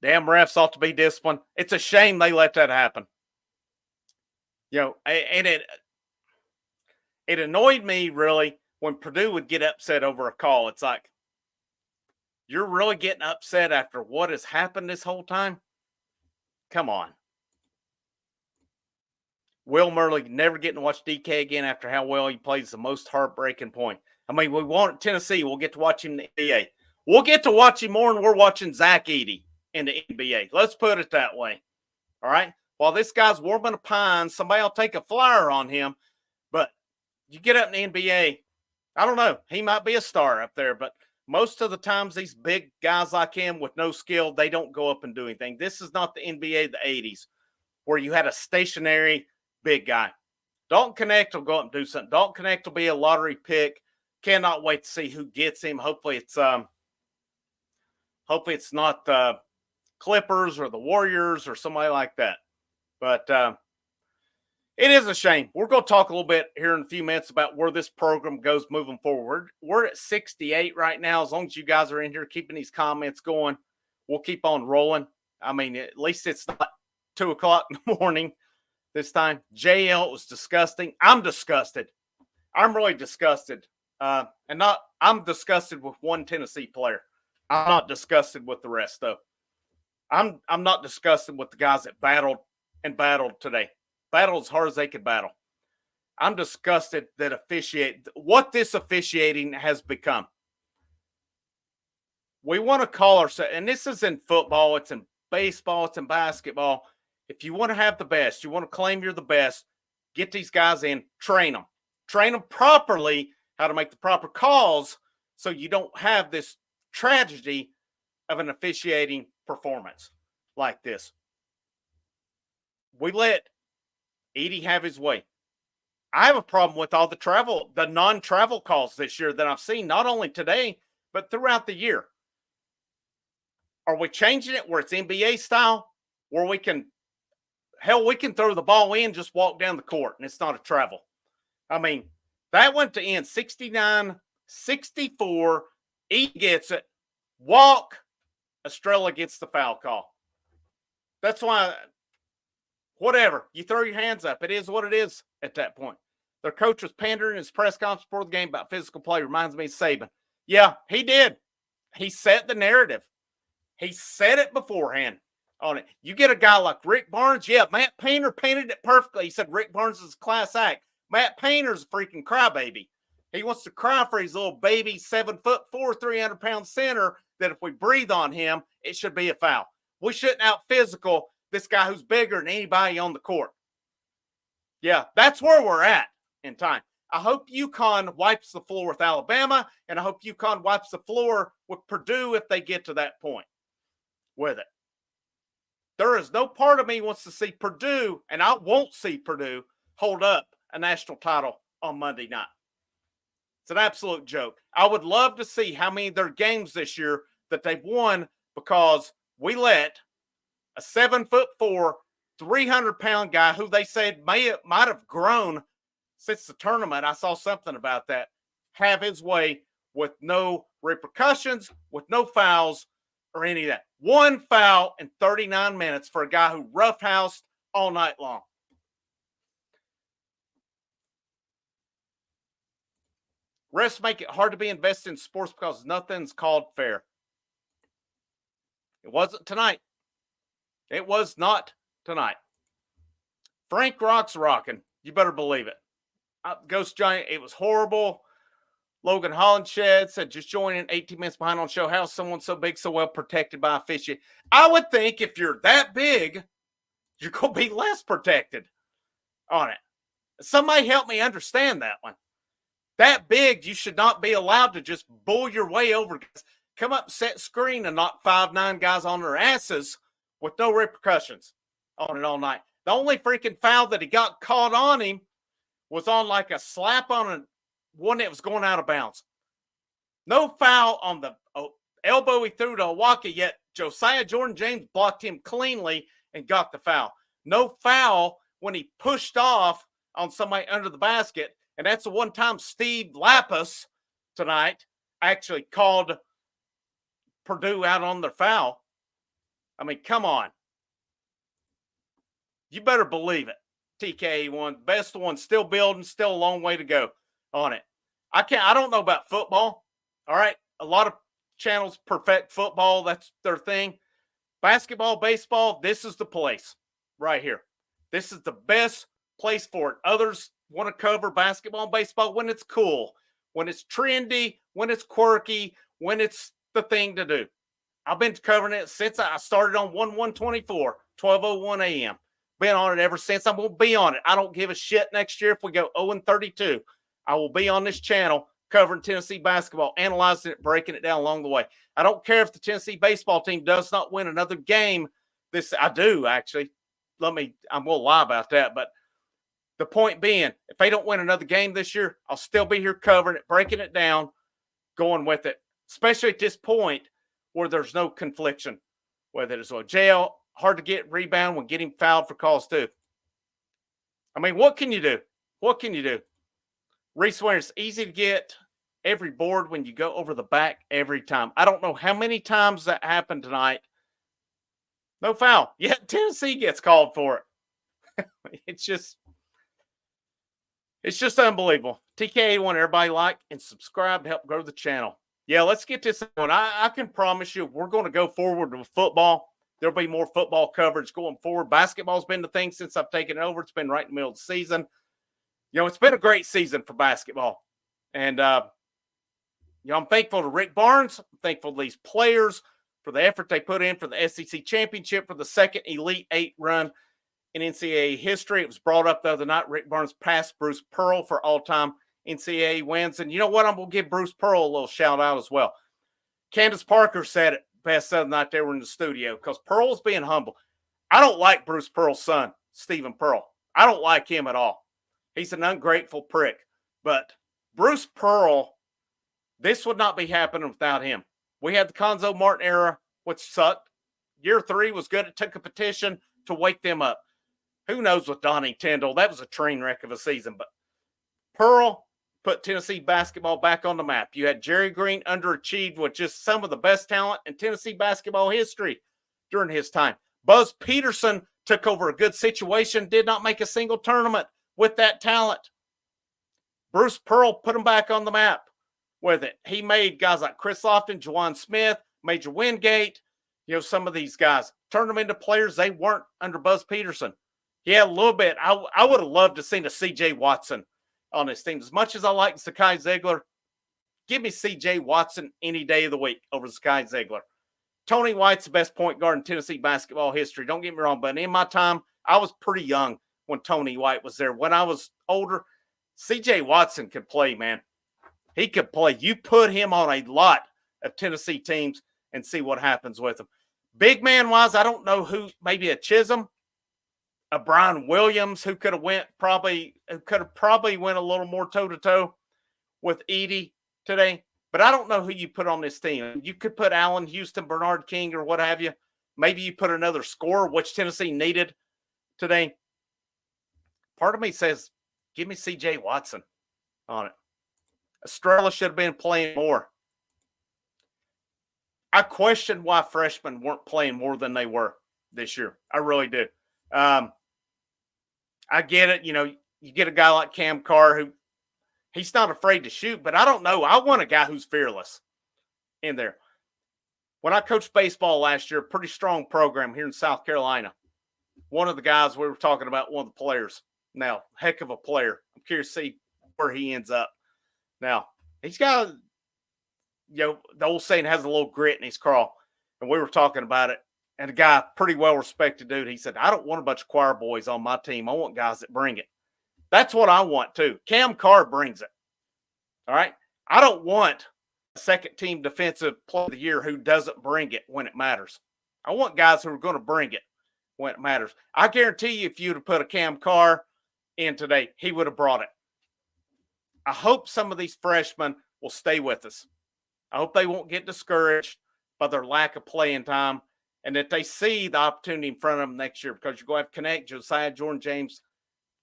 Damn refs ought to be disciplined. It's a shame they let that happen. And it annoyed me, really, when Purdue would get upset over a call. It's like, you're really getting upset after what has happened this whole time? Come on. Will Murley never getting to watch DK again after how well he plays the most heartbreaking point. I mean, we want Tennessee. We'll get to watch him in the NBA. We'll get to watch him more than we're watching Zach Edey in the NBA. Let's put it that way. All right? While this guy's warming a pine, somebody will take a flyer on him. But you get up in the NBA, I don't know. He might be a star up there, but most of the times these big guys like him with no skill, they don't go up and do anything. This is not the NBA of the 80s where you had a stationary big guy. Dalton Connect will go up and do something. Dalton Connect will be a lottery pick. Cannot wait to see who gets him. Hopefully it's not the Clippers or the Warriors or somebody like that. But it is a shame. We're going to talk a little bit here in a few minutes about where this program goes moving forward. We're at 68 right now. As long as you guys are in here keeping these comments going, we'll keep on rolling. I mean, at least it's not 2 o'clock in the morning this time. JL was disgusting. I'm disgusted. I'm really disgusted. I'm disgusted with one Tennessee player. I'm not disgusted with the rest, though. I'm not disgusted with the guys that battled today. Battled as hard as they could battle. I'm disgusted that what this officiating has become. We want to call ourselves, and this is in football, it's in baseball, it's in basketball. If you want to have the best, you want to claim you're the best, get these guys in, train them. Train them properly, how to make the proper calls so you don't have this tragedy of an officiating performance like this. We let Edey have his way. I have a problem with all the non-travel calls this year that I've seen, not only today, but throughout the year. Are we changing it where it's NBA style, where we can throw the ball in, just walk down the court, and it's not a travel? I mean, that went to end 69-64. E gets it. Walk. Estrella gets the foul call. That's why, whatever. You throw your hands up. It is what it is at that point. Their coach was pandering in his press conference before the game about physical play. Reminds me of Saban. Yeah, he did. He set the narrative. He said it beforehand on it. You get a guy like Rick Barnes. Yeah, Matt Painter painted it perfectly. He said Rick Barnes is a class act. Matt Painter's a freaking crybaby. He wants to cry for his little baby 7'4", 300-pound center that if we breathe on him, it should be a foul. We shouldn't out-physical this guy who's bigger than anybody on the court. Yeah, that's where we're at in time. I hope UConn wipes the floor with Alabama, and I hope UConn wipes the floor with Purdue if they get to that point with it. There is no part of me wants to see Purdue, and I won't see Purdue hold up a national title on Monday night. It's an absolute joke. I would love to see how many of their games this year that they've won because we let a 7'4", 300-pound guy who they said might have grown since the tournament. I saw something about that. Have his way with no repercussions, with no fouls or any of that. One foul in 39 minutes for a guy who roughhoused all night long. Refs make it hard to be invested in sports because nothing's called fair. It wasn't tonight. It was not tonight. Frank Rock's rocking. You better believe it. Ghost Giant, it was horrible. Logan Hollenshed said, just joining 18 minutes behind on show. How is someone so big, so well protected by officiating? I would think if you're that big, you're going to be less protected on it. Somebody help me understand that one. That big, you should not be allowed to just bull your way over. Come up, set screen, and knock 5'9" guys on their asses with no repercussions on it all night. The only freaking foul that he got caught on him was on like a slap on one that was going out of bounds. No foul on the elbow he threw to Awaka, yet Josiah Jordan-James blocked him cleanly and got the foul. No foul when he pushed off on somebody under the basket. And that's the one time Steve Lapis tonight actually called Purdue out on their foul. I mean, come on. You better believe it. TK1, best one, still building, still a long way to go on it. I don't know about football. All right. A lot of channels perfect football. That's their thing. Basketball, baseball, this is the place right here. This is the best place for it. Others want to cover basketball and baseball when it's cool, when it's trendy, when it's quirky, when it's the thing to do. I've been covering it since I started on 1/1/24, 12:01 a.m. Been on it ever since. I'm going to be on it. I don't give a shit next year if we go 0-32. I will be on this channel covering Tennessee basketball, analyzing it, breaking it down along the way. I don't care if the Tennessee baseball team does not win another game. I do, actually. I'm going to lie about that. But the point being, if they don't win another game this year, I'll still be here covering it, breaking it down, going with it, especially at this point where there's no confliction with it as well. JL, hard to get rebound when getting fouled for calls too. I mean, what can you do? What can you do? Reese Winter, it's easy to get every board when you go over the back every time. I don't know how many times that happened tonight. No foul. Yet Tennessee gets called for it. It's just unbelievable. TK81, everybody like and subscribe to help grow the channel. Yeah, let's get this on. I can promise you we're going to go forward with football. There'll be more football coverage going forward. Basketball's been the thing since I've taken it over. It's been right in the middle of the season. You know, it's been a great season for basketball. And, I'm thankful to Rick Barnes. I'm thankful to these players for the effort they put in for the SEC championship, for the second Elite Eight run in NCAA history. It was brought up the other night. Rick Barnes passed Bruce Pearl for all-time NCAA wins. And you know what? I'm going to give Bruce Pearl a little shout-out as well. Candace Parker said it best the other night they were in the studio because Pearl's being humble. I don't like Bruce Pearl's son, Stephen Pearl. I don't like him at all. He's an ungrateful prick. But Bruce Pearl, this would not be happening without him. We had the Conzo Martin era, which sucked. Year 3 was good. It took a petition to wake them up. Who knows with Donnie Tyndall? That was a train wreck of a season. But Pearl put Tennessee basketball back on the map. You had Jerry Green underachieved with just some of the best talent in Tennessee basketball history during his time. Buzz Peterson took over a good situation, did not make a single tournament with that talent. Bruce Pearl put him back on the map with it. He made guys like Chris Lofton, Juwan Smith, Major Wingate, some of these guys, turned them into players they weren't under Buzz Peterson. Yeah, a little bit. I would have loved to have seen a C.J. Watson on this team. As much as I like Zakai Ziegler, give me C.J. Watson any day of the week over Zakai Ziegler. Tony White's the best point guard in Tennessee basketball history. Don't get me wrong, but in my time, I was pretty young when Tony White was there. When I was older, C.J. Watson could play, man. He could play. You put him on a lot of Tennessee teams and see what happens with him. Big man-wise, I don't know who, maybe a Chisholm, a Brian Williams, who could have probably went a little more toe-to-toe with Edey today. But I don't know who you put on this team. You could put Allen Houston, Bernard King, or what have you. Maybe you put another scorer, which Tennessee needed today. Part of me says, give me C.J. Watson on it. Estrella should have been playing more. I question why freshmen weren't playing more than they were this year. I really do. I get it. You get a guy like Cam Carr who he's not afraid to shoot, but I don't know. I want a guy who's fearless in there. When I coached baseball last year, a pretty strong program here in South Carolina. One of the guys we were talking about, one of the players. Now, heck of a player. I'm curious to see where he ends up. Now, he's got, the old saying has a little grit in his crawl. And we were talking about it. And a guy, pretty well-respected dude, he said, I don't want a bunch of choir boys on my team. I want guys that bring it. That's what I want, too. Cam Carr brings it. All right? I don't want a second-team defensive player of the year who doesn't bring it when it matters. I want guys who are going to bring it when it matters. I guarantee you if you'd have put a Cam Carr in today, he would have brought it. I hope some of these freshmen will stay with us. I hope they won't get discouraged by their lack of playing time and that they see the opportunity in front of them next year because you're going to have Connect, Josiah, Jordan James,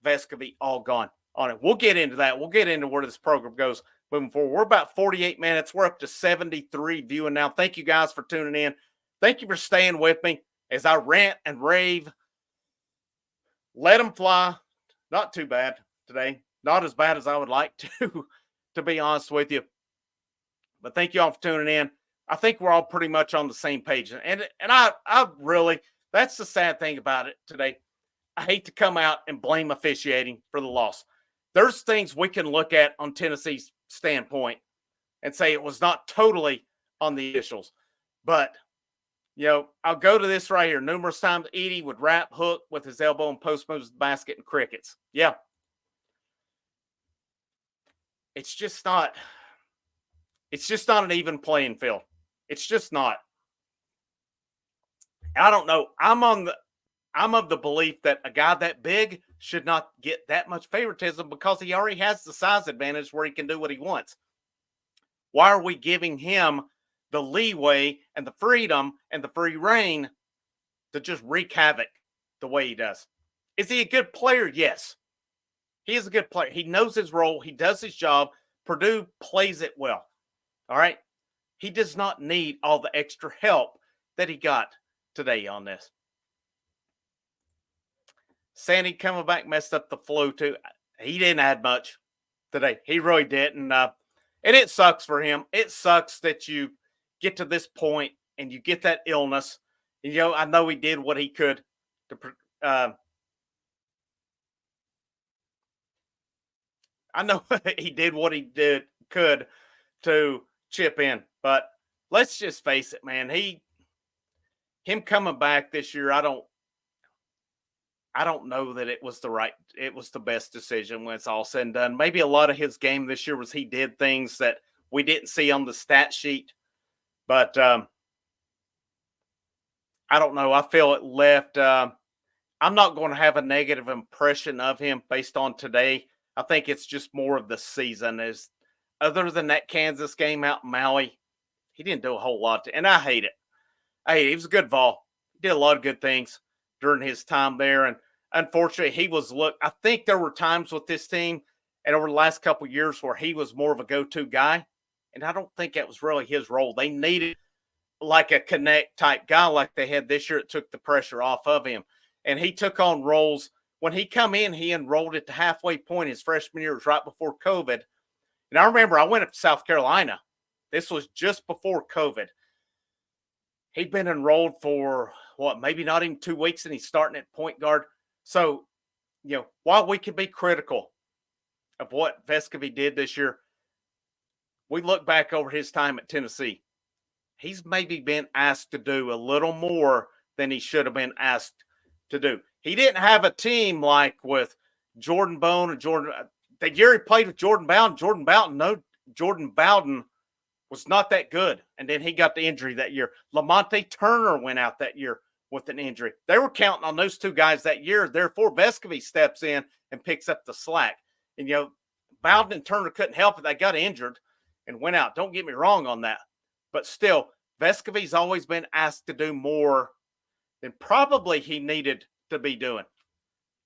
Vescovy, all gone on it. We'll get into that. We'll get into where this program goes moving forward. We're about 48 minutes. We're up to 73 viewing now. Thank you guys for tuning in. Thank you for staying with me as I rant and rave. Let them fly. Not too bad today. Not as bad as I would like to be honest with you. But thank you all for tuning in. I think we're all pretty much on the same page. And I really, that's the sad thing about it today. I hate to come out and blame officiating for the loss. There's things we can look at on Tennessee's standpoint and say it was not totally on the officials. But, I'll go to this right here. Numerous times Edey would wrap hook with his elbow and post moves the basket and crickets. Yeah. It's just not an even playing field. It's just not. I don't know. I'm of the belief that a guy that big should not get that much favoritism because he already has the size advantage where he can do what he wants. Why are we giving him the leeway and the freedom and the free reign to just wreak havoc the way he does? Is he a good player? Yes. He is a good player. He knows his role. He does his job. Purdue plays it well. All right? He does not need all the extra help that he got today on this. Sandy coming back messed up the flu too. He didn't add much today. He really didn't. And it sucks for him. It sucks that you get to this point and you get that illness. And, I know he did what he could to I know he did what he could to chip in, but let's just face it, man. Him coming back this year, I don't know that it was the best decision when it's all said and done. Maybe a lot of his game this year was he did things that we didn't see on the stat sheet, but I don't know. I feel it left. I'm not going to have a negative impression of him based on today. I think it's just more of the season. Is other than that Kansas game out in Maui, he didn't do a whole lot. And I hate it. He was a good Vol. He did a lot of good things during his time there. And unfortunately, I think there were times with this team and over the last couple of years where he was more of a go-to guy. And I don't think that was really his role. They needed like a connect type guy like they had this year. It took the pressure off of him. And he took on roles. When he come in, he enrolled at the halfway point his freshman year. It was right before COVID. And I remember I went up to South Carolina. This was just before COVID. He'd been enrolled for maybe not even 2 weeks, and he's starting at point guard. So, while we could be critical of what Vescovi did this year, we look back over his time at Tennessee. He's maybe been asked to do a little more than he should have been asked to do. He didn't have a team like with Jordan Bone and that year he played with Jordan Bowden. Jordan Bowden was not that good. And then he got the injury that year. Lamonte Turner went out that year with an injury. They were counting on those two guys that year. Therefore, Vescovi steps in and picks up the slack. And, Bowden and Turner couldn't help it. They got injured and went out. Don't get me wrong on that. But still, Vescovi's always been asked to do more than probably he needed to be doing,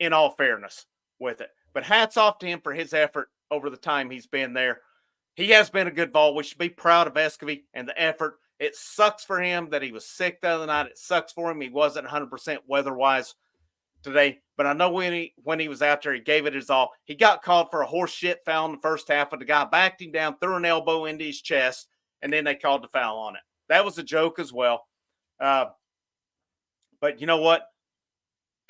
in all fairness with it. But hats off to him for his effort over the time he's been there. He has been a good Vol. We should be proud of Vescovi and the effort. It sucks for him that he was sick the other night. It sucks for him. He wasn't 100% weather-wise today. But I know when he was out there, he gave it his all. He got called for a horse shit foul in the first half, and the guy backed him down, threw an elbow into his chest, and then they called the foul on it. That was a joke as well. But you know what?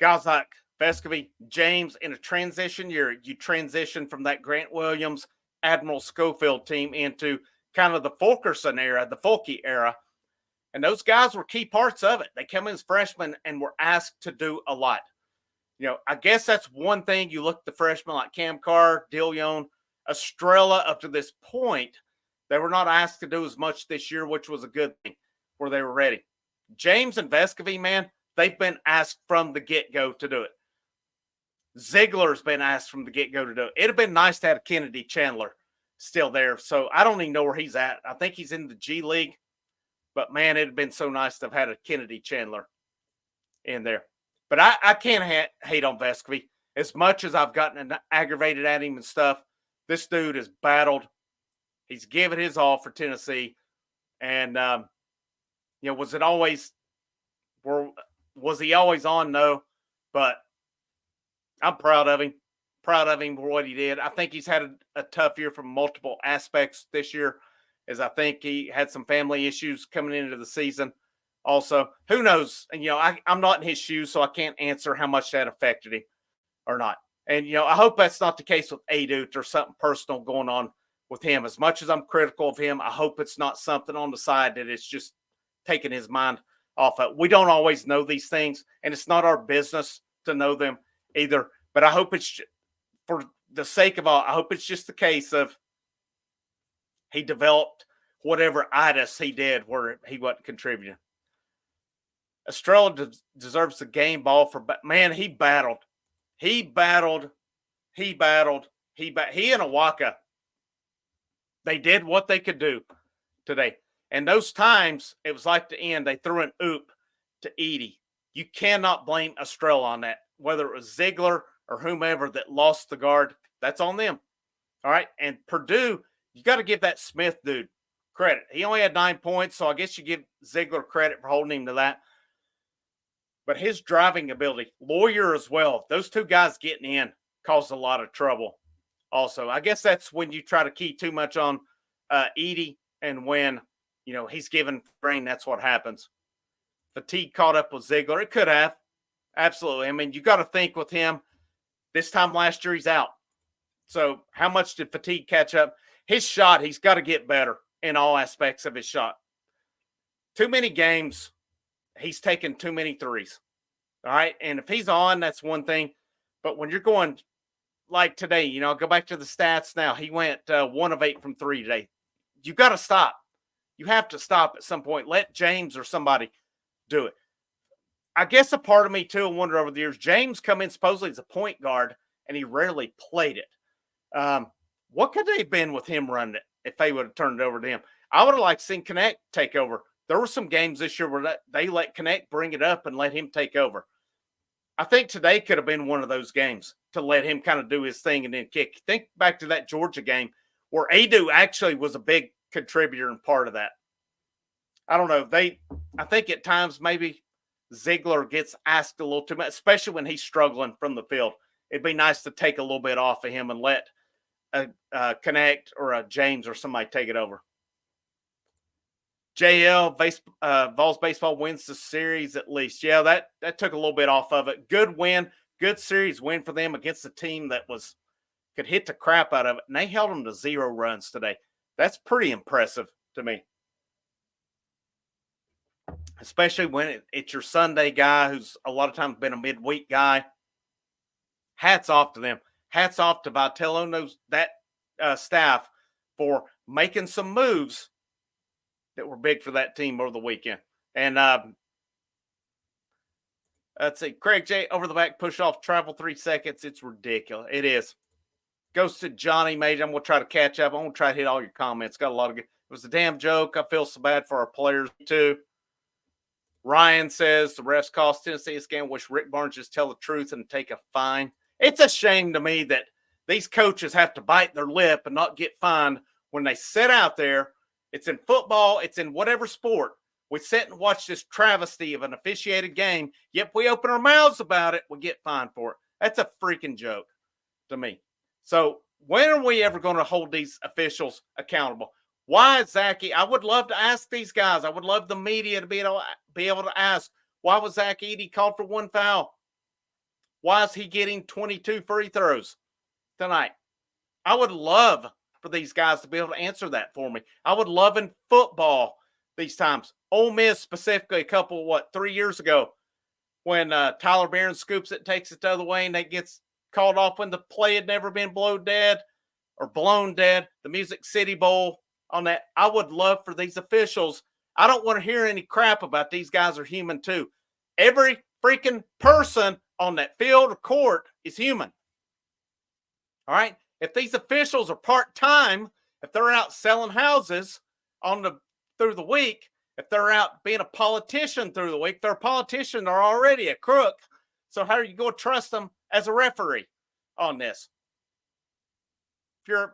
Guys like Vescovi, James, in a transition year, you transition from that Grant Williams, Admiral Schofield team into kind of the Fulkerson era, the Fulke era. And those guys were key parts of it. They come in as freshmen and were asked to do a lot. I guess that's one thing. You look at the freshmen like Cam Carr, Dillion, Estrella up to this point, they were not asked to do as much this year, which was a good thing where they were ready. James and Vescovi, man, they've been asked from the get-go to do it. Ziegler's been asked from the get-go to do it. It'd have been nice to have Kennedy Chandler still there. So I don't even know where he's at. I think he's in the G League. But, man, it'd have been so nice to have had a Kennedy Chandler in there. But I can't hate on Vescovi. As much as I've gotten aggravated at him and stuff, this dude has battled. He's given his all for Tennessee. And, was he always on? No. But I'm proud of him. Proud of him for what he did. I think he's had a tough year from multiple aspects this year, as I think he had some family issues coming into the season. Also, who knows? And, I'm not in his shoes, so I can't answer how much that affected him or not. And, I hope that's not the case with Adut or something personal going on with him. As much as I'm critical of him, I hope it's not something on the side that it's just taking his mind off of. We don't always know these things, and it's not our business to know them either. But I hope it's, for the sake of all, I hope it's just the case of he developed whatever itis he did where he wasn't contributing. Estrella deserves the game ball for, man, he battled. He and Awaka, they did what they could do today. And those times, it was like the end. They threw an oop to Edey. You cannot blame Estrella on that. Whether it was Ziegler or whomever that lost the guard, that's on them. All right? And Purdue, you got to give that Smith dude credit. He only had 9 points, so I guess you give Ziegler credit for holding him to that. But his driving ability, Lawyer as well, those two guys getting in caused a lot of trouble also. I guess that's when you try to key too much on Edey, and when, he's given brain, that's what happens. Fatigue caught up with Ziegler. It could have. Absolutely. I mean, you got to think with him, this time last year, he's out. So how much did fatigue catch up? His shot, he's got to get better in all aspects of his shot. Too many games, he's taken too many threes. All right. And if he's on, that's one thing. But when you're going like today, go back to the stats now. He went 1 of 8 from 3 today. You got to stop. You have to stop at some point. Let James or somebody do it. I guess a part of me, too, I wonder over the years, James come in supposedly as a point guard, and he rarely played it. What could they have been with him running it if they would have turned it over to him? I would have liked seen Connect take over. There were some games this year where they let Connect bring it up and let him take over. I think today could have been one of those games to let him kind of do his thing and then kick. Think back to that Georgia game where Adu actually was a big contributor and part of that. I don't know. I think at times maybe Ziegler gets asked a little too much, especially when he's struggling from the field. It'd be nice to take a little bit off of him and let a Connect or a James or somebody take it over. JL Vols baseball wins the series at least. Yeah, that took a little bit off of it. Good win, good series win for them against a team that could hit the crap out of it, and they held them to 0 runs today. That's pretty impressive to me, especially when it's your Sunday guy who's a lot of times been a midweek guy. Hats off to them. Hats off to Vitello and that staff for making some moves that were big for that team over the weekend. And let's see, Craig J. over the back push off travel 3 seconds. It's ridiculous. It is. Goes to Johnny Major. I'm going to try to catch up. I'm going to try to hit all your comments. Got a lot of good. It was a damn joke. I feel so bad for our players too. Ryan says the refs cost Tennessee this game. Wish Rick Barnes just tell the truth and take a fine. It's a shame to me that these coaches have to bite their lip and not get fined when they sit out there. It's in football. It's in whatever sport. We sit and watch this travesty of an officiated game. Yet we open our mouths about it, we get fined for it. That's a freaking joke to me. So when are we ever going to hold these officials accountable? Why, Zachy? I would love to ask these guys. I would love the media to be able to ask, why was Zach Edey called for 1 foul? Why is he getting 22 free throws tonight? I would love for these guys to be able to answer that for me. I would love in football these times. Ole Miss specifically, 3 years ago, when Tyler Barron scoops it, takes it the other way, and that gets called off when the play had never been blown dead. The Music City Bowl on that. I would love for these officials. I don't want to hear any crap about these guys are human too. Every freaking person on that field or court is human. All right? If these officials are part-time, if they're out selling houses through the week, if they're out being a politician through the week, they're a politician, they're already a crook. So how are you going to trust them as a referee on this? Who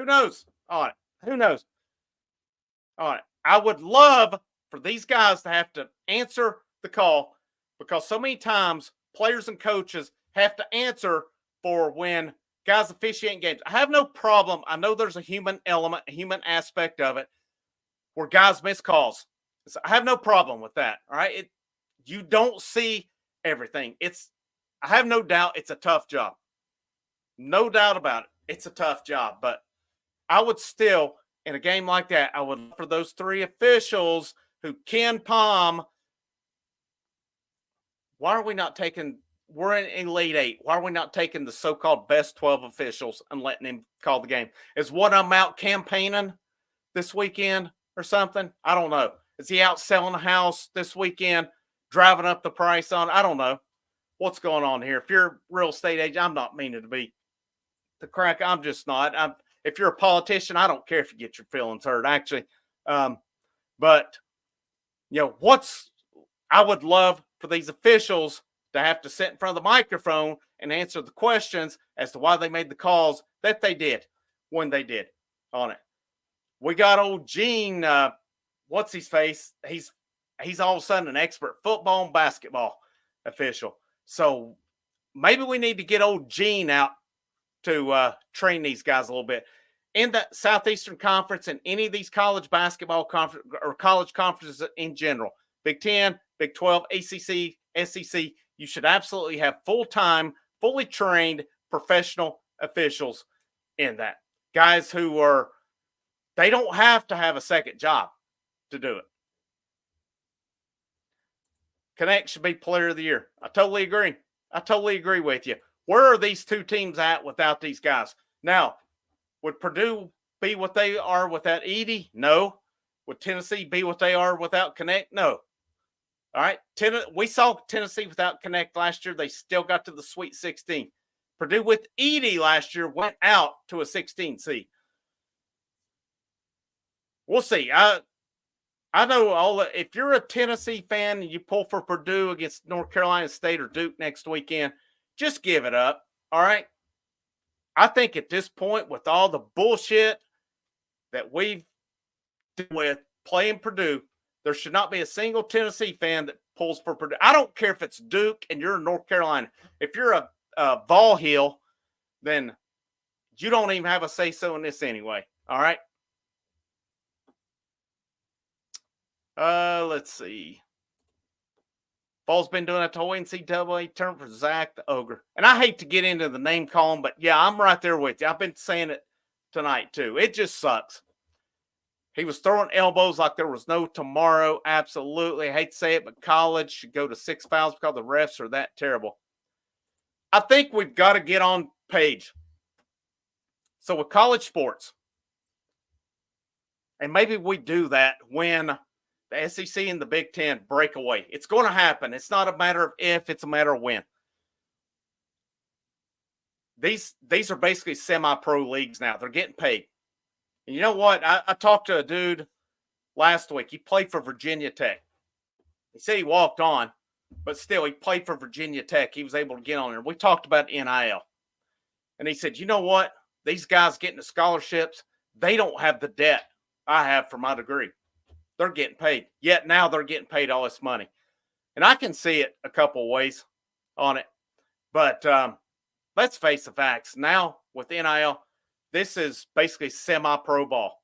knows? All right. Who knows? All right. I would love for these guys to have to answer the call because so many times players and coaches have to answer for when guys officiating games. I have no problem. I know there's a human element, a human aspect of it where guys miss calls. So I have no problem with that. All right. You don't see everything. I have no doubt it's a tough job. No doubt about it. It's a tough job, but I would still, in a game like that, I would for those 3 officials who can palm. Why are we not taking? We're in Elite 8. Why are we not taking the so-called best 12 officials and letting him call the game? Is one of them out campaigning this weekend or something? I don't know. Is he out selling a house this weekend, driving up the price on? I don't know what's going on here. If you're a real estate agent, I'm not meaning to be the crack. I'm just not. If you're a politician, I don't care if you get your feelings hurt, actually. But, I would love for these officials to have to sit in front of the microphone and answer the questions as to why they made the calls that they did when they did on it. We got old Gene, what's his face? He's all of a sudden an expert football and basketball official. So maybe we need to get old Gene out to train these guys a little bit. In the Southeastern Conference and any of these college basketball conference or college conferences in general, Big 10, Big 12, ACC, SEC, you should absolutely have full-time, fully trained professional officials in that. Guys they don't have to have a second job to do it. Connect should be player of the year. I totally agree with you. Where are these 2 teams at without these guys? Now, would Purdue be what they are without Edey? No. Would Tennessee be what they are without Connect? No. All right. We saw Tennessee without Connect last year. They still got to the Sweet 16. Purdue with Edey last year went out to a 16 seed. We'll see. I know if you're a Tennessee fan and you pull for Purdue against North Carolina State or Duke next weekend, just give it up. All right. I think at this point, with all the bullshit that we've dealt with playing Purdue, there should not be a single Tennessee fan that pulls for Purdue. I don't care if it's Duke and you're in North Carolina. If you're a Vol Hill, then you don't even have a say-so in this anyway. All right. Let's see. Vols been doing a whole NCAA tournament for Zach the Ogre. And I hate to get into the name calling, but yeah, I'm right there with you. I've been saying it tonight too. It just sucks. He was throwing elbows like there was no tomorrow. Absolutely. I hate to say it, but college should go to 6 fouls because the refs are that terrible. I think we've got to get on page. So with college sports, and maybe we do that when the SEC and the Big Ten break away. It's going to happen. It's not a matter of if, it's a matter of when. These are basically semi-pro leagues now. They're getting paid. And you know what? I talked to a dude last week. He played for Virginia Tech. He said he walked on, but still, he played for Virginia Tech. He was able to get on there. We talked about NIL. And he said, you know what? These guys getting the scholarships, they don't have the debt I have for my degree. They're getting paid. Yet now they're getting paid all this money. And I can see it a couple of ways on it. But let's face the facts. Now with NIL, this is basically semi-pro ball.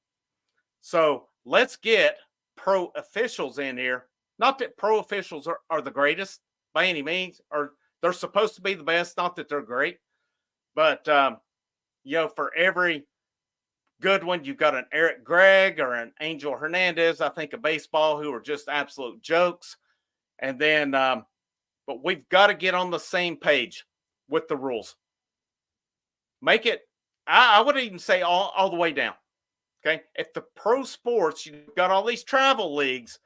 So let's get pro officials in here. Not that pro officials are the greatest by any means, or they're supposed to be the best. Not that they're great. But, for every good one, you've got an Eric Gregg or an Angel Hernandez, I think, of baseball, who are just absolute jokes. And then, but we've got to get on the same page with the rules. Make it, I would even say all the way down. Okay. If the pro sports, you've got all these travel leagues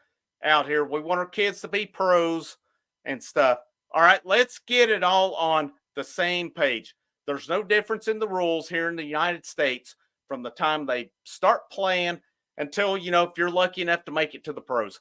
out here. We want our kids to be pros and stuff. All right. Let's get it all on the same page. There's no difference in the rules here in the United States from the time they start playing until, if you're lucky enough to make it to the pros.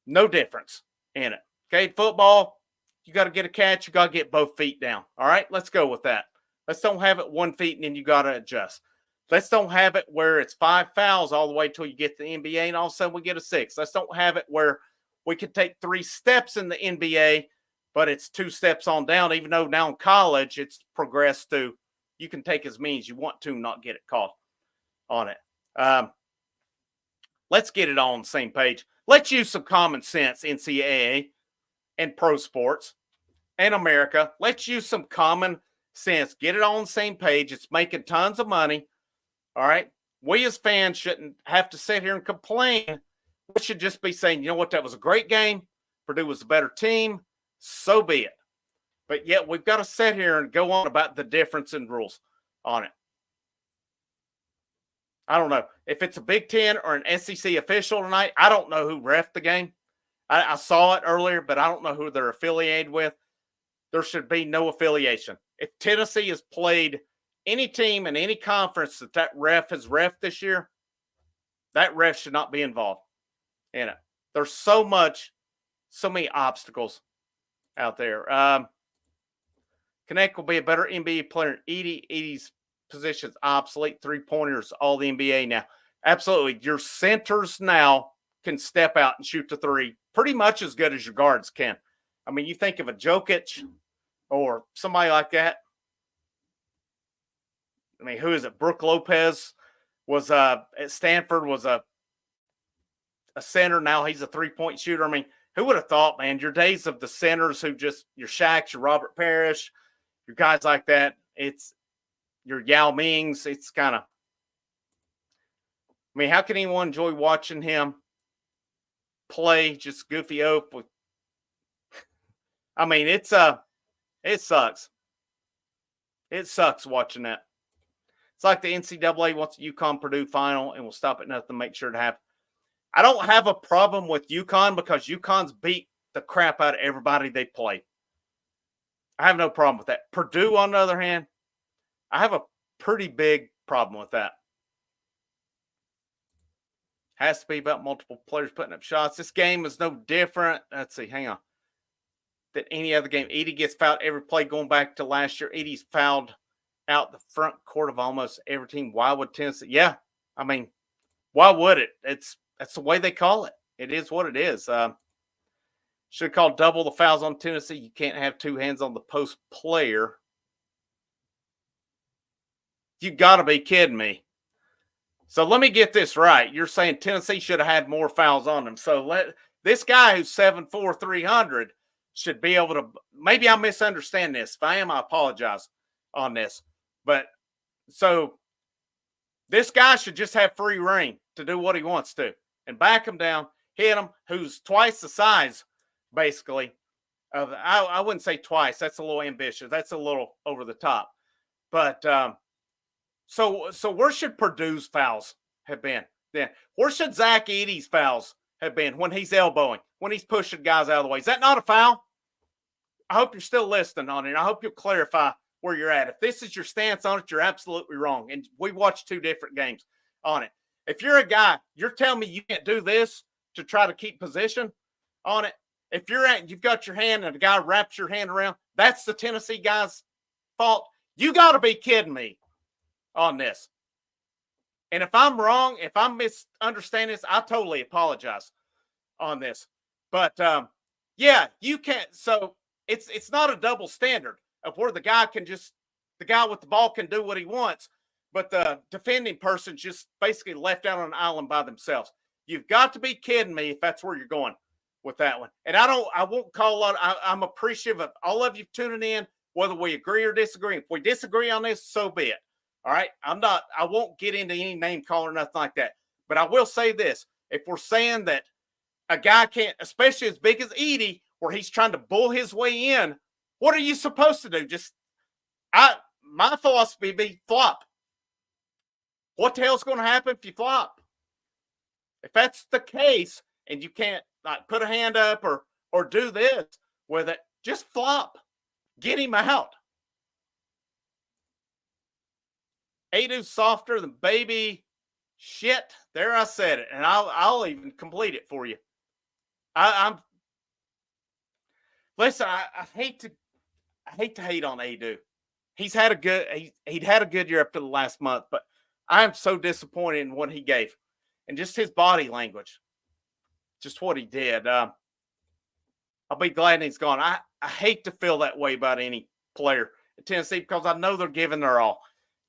No difference in it. Okay, football, you got to get a catch. You got to get both feet down. All right, let's go with that. Let's don't have it 1 feet and then you got to adjust. Let's don't have it where it's 5 fouls all the way till you get to the NBA and all of a sudden we get a 6. Let's don't have it where we could take 3 steps in the NBA, but it's 2 steps on down, even though now in college it's progressed to you can take as many as you want to, not get it caught on it. Let's get it all on the same page. Let's use some common sense, NCAA and pro sports and America. Let's use some common sense. Get it all on the same page. It's making tons of money. All right. We as fans shouldn't have to sit here and complain. We should just be saying, you know what, that was a great game. Purdue was a better team. So be it. But yet we've got to sit here and go on about the difference in rules on it. I don't know. If it's a Big Ten or an SEC official tonight, I don't know who reffed the game. I saw it earlier, but I don't know who they're affiliated with. There should be no affiliation. If Tennessee has played any team in any conference that ref has reffed this year, that ref should not be involved in it. There's so many obstacles out there. Connect will be a better NBA player than Edey. Edey's position's obsolete. 3-pointers, all the NBA now. Absolutely. Your centers now can step out and shoot the 3 pretty much as good as your guards can. I mean, you think of a Jokic or somebody like that. I mean, who is it? Brooke Lopez was at Stanford, was a center. Now he's a 3-point shooter. I mean, who would have thought, man, your days of the centers who just, your Shaqs, your Robert Parrish, your guys like that, it's your Yao Mings. It's kind of, I mean, how can anyone enjoy watching him play just goofy oaf with, I mean, it sucks. It sucks watching that. It's like the NCAA wants a UConn Purdue final and will stop at nothing to make sure it happens. I don't have a problem with UConn because UConn's beat the crap out of everybody they play. I have no problem with that. Purdue, on the other hand, I have a pretty big problem with that. Has to be about multiple players putting up shots. This game is no different. Let's see, hang on. Than any other game. Edey gets fouled every play going back to last year. Edey's fouled out the front court of almost every team. Why would Tennessee? Yeah, I mean, why would it? That's the way they call it. It is what it is. Should have called double the fouls on Tennessee. You can't have two hands on the post player. You got to be kidding me. So let me get this right. You're saying Tennessee should have had more fouls on them. So this guy who's 7'4", 300 should be able to. Maybe I misunderstand this. If I am, I apologize on this. But so this guy should just have free reign to do what he wants to and back him down, hit him, who's twice the size, basically. I wouldn't say twice. That's a little ambitious. That's a little over the top. But so where should Purdue's fouls have been then? Where should Zach Edey's fouls have been when he's elbowing, when he's pushing guys out of the way? Is that not a foul? I hope you're still listening on it. I hope you'll clarify where you're at. If this is your stance on it, you're absolutely wrong. And we watched two different games on it. If you're a guy, you're telling me you can't do this to try to keep position on it. If you've got your hand and a guy wraps your hand around, that's the Tennessee guy's fault. You got to be kidding me on this. And if I'm wrong, if I'm misunderstanding this, I totally apologize on this. But yeah, you can't. So it's not a double standard of where the guy with the ball can do what he wants, but the defending person's just basically left out on an island by themselves. You've got to be kidding me if that's where you're going with that one. And I won't call out. I'm appreciative of all of you tuning in, whether we agree or disagree. If we disagree on this, so be it. All right. I won't get into any name calling or nothing like that. But I will say this. If we're saying that a guy can't, especially as big as Edey, where he's trying to bull his way in, what are you supposed to do? My philosophy would be flop. What the hell's going to happen if you flop? If that's the case and you can't like put a hand up or do this with it, just flop. Get him out. Edu's softer than baby shit. There, I said it, and I'll even complete it for you. Listen. I hate to hate on Edu. He'd had a good year up to the last month, but I am so disappointed in what he gave and just his body language, just what he did. I'll be glad he's gone. I hate to feel that way about any player at Tennessee because I know they're giving their all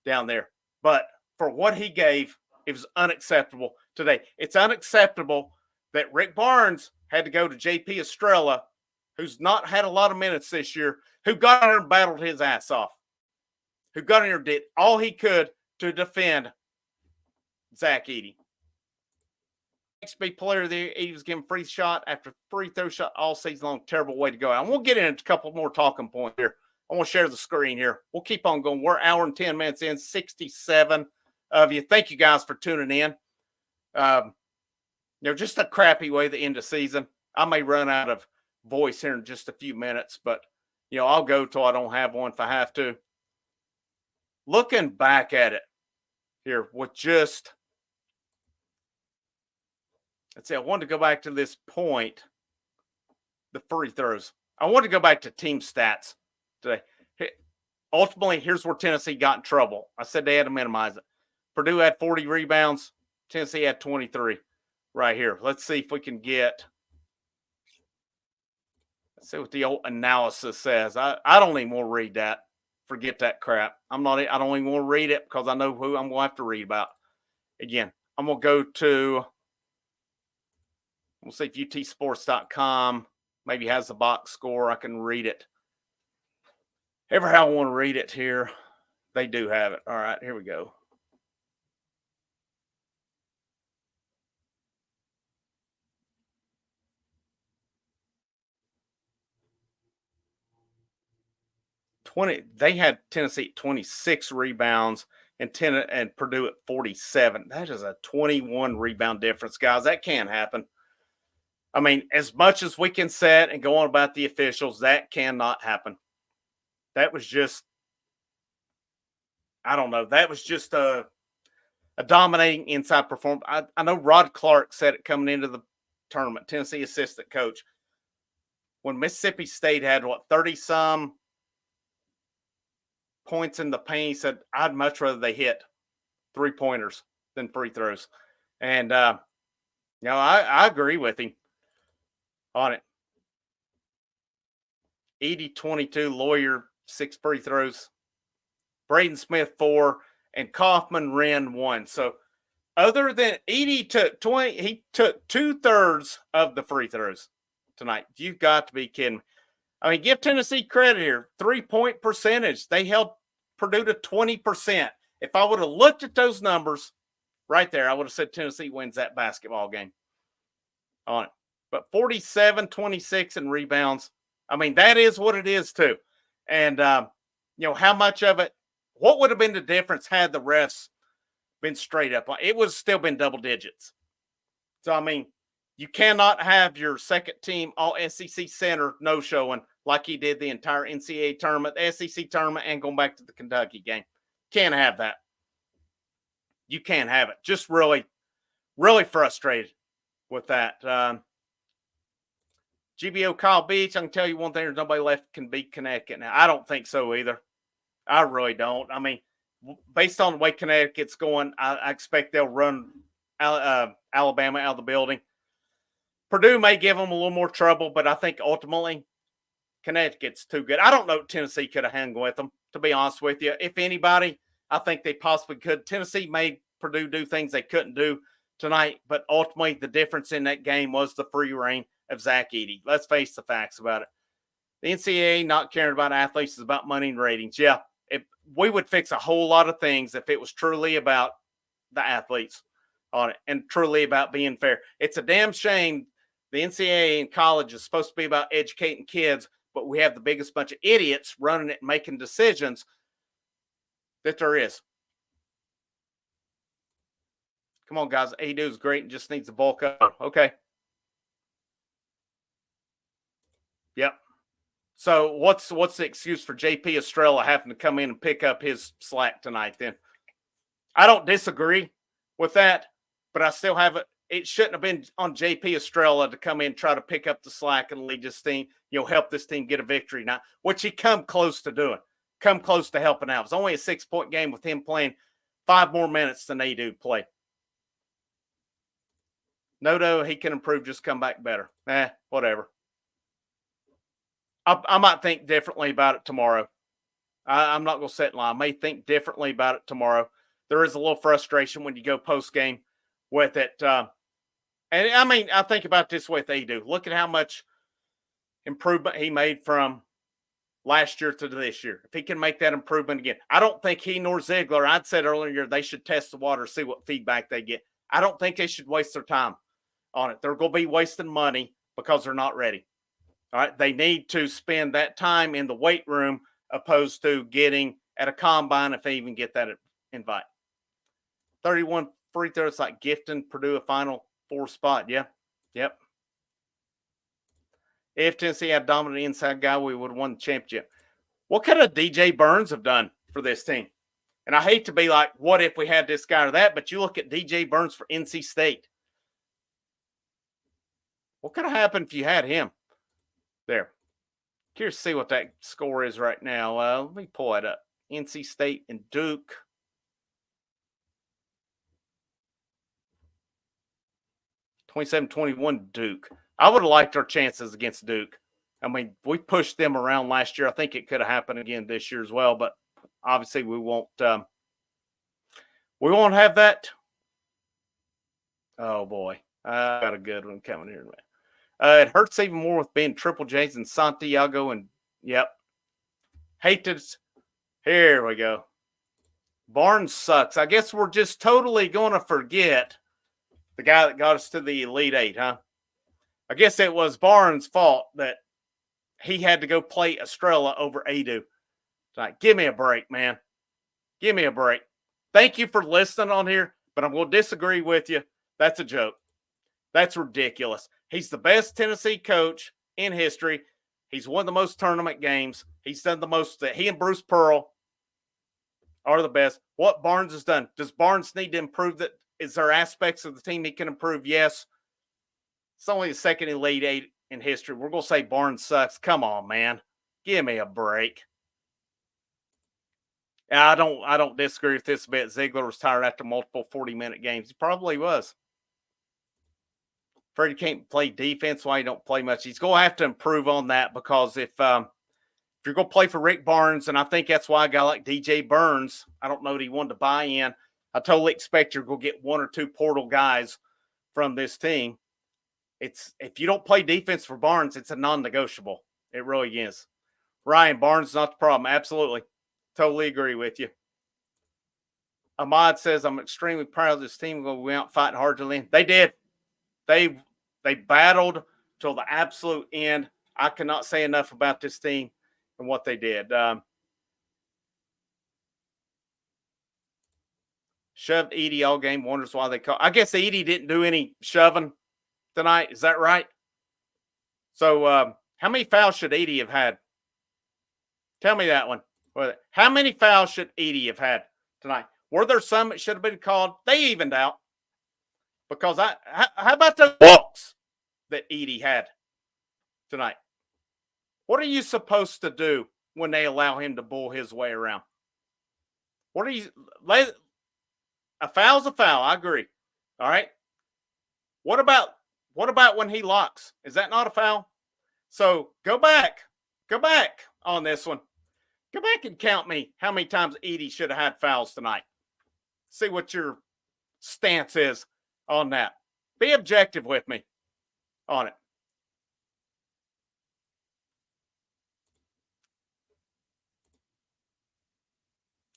down there. But for what he gave, it was unacceptable today. It's unacceptable that Rick Barnes had to go to J.P. Estrella, who's not had a lot of minutes this year, who got in there and battled his ass off, who got in there and did all he could to defend Zach Edey. XP player of the year, Edey was given free shot after free throw shot all season long. Terrible way to go. And we'll get into a couple more talking points here. I want to share the screen here. We'll keep on going. We're an hour and 10 minutes in, 67 of you. Thank you guys for tuning in. Just a crappy way to end the season. I may run out of voice here in just a few minutes, but, I'll go till I don't have one if I have to. Looking back at it here with let's see, I wanted to go back to this point, the free throws. I want to go back to team stats today. Ultimately, here's where Tennessee got in trouble. I said they had to minimize it. Purdue had 40 rebounds. Tennessee had 23 right here. Let's see if we can let's see what the old analysis says. I don't even want to read that. Forget that crap. I don't even want to read it because I know who I'm going to have to read about. Again, I'm going to go to, we'll see if utsports.com maybe has the box score. I can read it. Ever how I want to read it here. They do have it. All right, here we go. They had Tennessee at 26 rebounds and Purdue at 47. That is a 21 rebound difference, guys. That can't happen. I mean, as much as we can set and go on about the officials, that cannot happen. That was just, I don't know. That was just a dominating inside performance. I know Rod Clark said it coming into the tournament, Tennessee assistant coach. When Mississippi State had, 30 some points in the paint, he said, I'd much rather they hit 3-pointers than free throws. And, I agree with him on it. Edie 22, Lawyer 6 free throws, Braden Smith 4, and Kaufman Wren 1. So other than Edie took 20, he took 2/3 of the free throws tonight. You've got to be kidding me. I mean, give Tennessee credit here. 3-point percentage. They held Purdue to 20%. If I would have looked at those numbers right there, I would have said Tennessee wins that basketball game on it. But 47, 26 in rebounds. I mean, that is what it is too. And, how much of it, what would have been the difference had the refs been straight up? It would have still been double digits. So, I mean, you cannot have your second team all SEC center no-showing like he did the entire NCAA tournament, the SEC tournament, and going back to the Kentucky game. Can't have that. You can't have it. Just really, really frustrated with that. GBO Kyle Beach, I can tell you one thing, there's nobody left can beat Connecticut now. I don't think so either. I really don't. I mean, based on the way Connecticut's going, I expect they'll run Alabama out of the building. Purdue may give them a little more trouble, but I think ultimately Connecticut's too good. I don't know if Tennessee could have hung with them, to be honest with you. If anybody, I think they possibly could. Tennessee made Purdue do things they couldn't do tonight, but ultimately the difference in that game was the free reign of Zach Edey. Let's face the facts about it. The NCAA not caring about athletes is about money and ratings. Yeah, we would fix a whole lot of things if it was truly about the athletes on it and truly about being fair. It's a damn shame the NCAA in college is supposed to be about educating kids, but we have the biggest bunch of idiots running it and making decisions that there is. Come on, guys. Adu is great and just needs to bulk up. Okay. Yep. So what's the excuse for JP Estrella having to come in and pick up his slack tonight then? I don't disagree with that, but I still have it. It shouldn't have been on JP Estrella to come in and try to pick up the slack and lead this team, help this team get a victory now, which he come close to doing, come close to helping out. It's only a 6-point game with him playing 5 more minutes than they do play. No, he can improve, just come back better. Whatever. I might think differently about it tomorrow. I'm not going to sit in line. I may think differently about it tomorrow. There is a little frustration when you go post-game with it. And I mean, I think about this way they do. Look at how much improvement he made from last year to this year. If he can make that improvement again. I don't think he nor Ziegler, I'd said earlier, they should test the water, see what feedback they get. I don't think they should waste their time on it. They're going to be wasting money because they're not ready. All right, they need to spend that time in the weight room opposed to getting at a combine if they even get that invite. 31 free throws, like gifting Purdue a Final Four spot. Yeah, yep. If Tennessee had a dominant inside guy, we would have won the championship. What could a DJ Burns have done for this team? And I hate to be like, what if we had this guy or that? But you look at DJ Burns for NC State. What could have happened if you had him? There. Curious to see what that score is right now. Let me pull it up. NC State and Duke. (27-21) Duke. I would have liked our chances against Duke. I mean, we pushed them around last year. I think it could have happened again this year as well, but obviously we won't have that. Oh boy. I got a good one coming here. It hurts even more with being Triple J's and Santiago and yep. Hate to. Here we go. Barnes sucks. I guess we're just totally going to forget the guy that got us to the Elite Eight, huh? I guess it was Barnes' fault that he had to go play Estrella over Adu. Like, give me a break, man. Give me a break. Thank you for listening on here, but I'm going to disagree with you. That's a joke. That's ridiculous. He's the best Tennessee coach in history. He's won the most tournament games. He's done the most. He and Bruce Pearl are the best. What Barnes has done. Does Barnes need to improve that? Is there aspects of the team he can improve? Yes. It's only the second Elite Eight in history. We're going to say Barnes sucks. Come on, man. Give me a break. I don't disagree with this a bit. Ziegler was tired after multiple 40-minute games. He probably was. Freddie can't play defense. Why he don't play much? He's going to have to improve on that, because if you're going to play for Rick Barnes, and I think that's why a guy like DJ Burns, I don't know that he wanted to buy in. I totally expect you're going to get one or two portal guys from this team. If you don't play defense for Barnes, it's a non-negotiable. It really is. Ryan, Barnes is not the problem. Absolutely. Totally agree with you. Ahmad says, I'm extremely proud of this team. We went out fighting hard to win. They did. They battled till the absolute end. I cannot say enough about this team and what they did. Shoved Edey all game. Wonders why they call. I guess Edey didn't do any shoving tonight. Is that right? So how many fouls should Edey have had? Tell me that one. How many fouls should Edey have had tonight? Were there some that should have been called? They evened out. Because how about the walks that Edey had tonight? What are you supposed to do when they allow him to bull his way around? A foul's a foul. I agree. All right. What about when he locks? Is that not a foul? So go back on this one. Go back and count me how many times Edey should have had fouls tonight. See what your stance is on that. Be objective with me on it.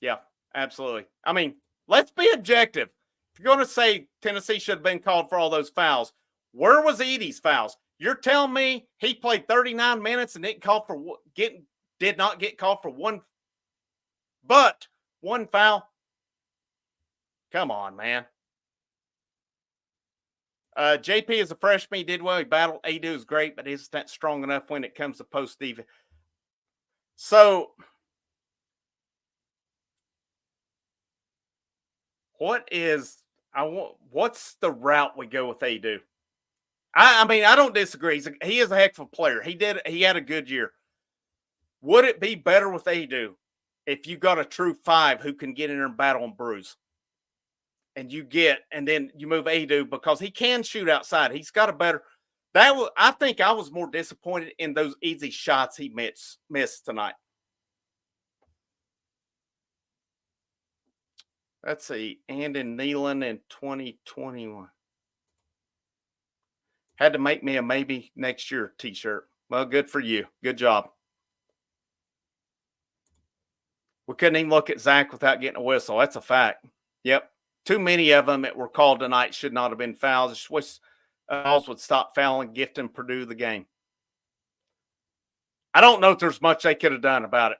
Yeah, absolutely. I mean, let's be objective. If you're going to say Tennessee should have been called for all those fouls, where was Edey's fouls? You're telling me he played 39 minutes and did not get called for one foul? Come on, man. JP is a freshman. He did well. He battled. Adu is great, but he's not strong enough when it comes to post defense. So, what's the route we go with Adu? I mean, I don't disagree. He is a heck of a player. He had a good year. Would it be better with Adu if you got a true five who can get in there and battle and bruise? And then you move Adu because he can shoot outside. He's got a better. I think I was more disappointed in those easy shots he missed tonight. Let's see. And in Neyland in 2021. Had to make me a maybe next year t-shirt. Well, good for you. Good job. We couldn't even look at Zach without getting a whistle. That's a fact. Yep. Too many of them that were called tonight should not have been fouls. I just wish Vols would stop fouling, gifting Purdue the game. I don't know if there's much they could have done about it.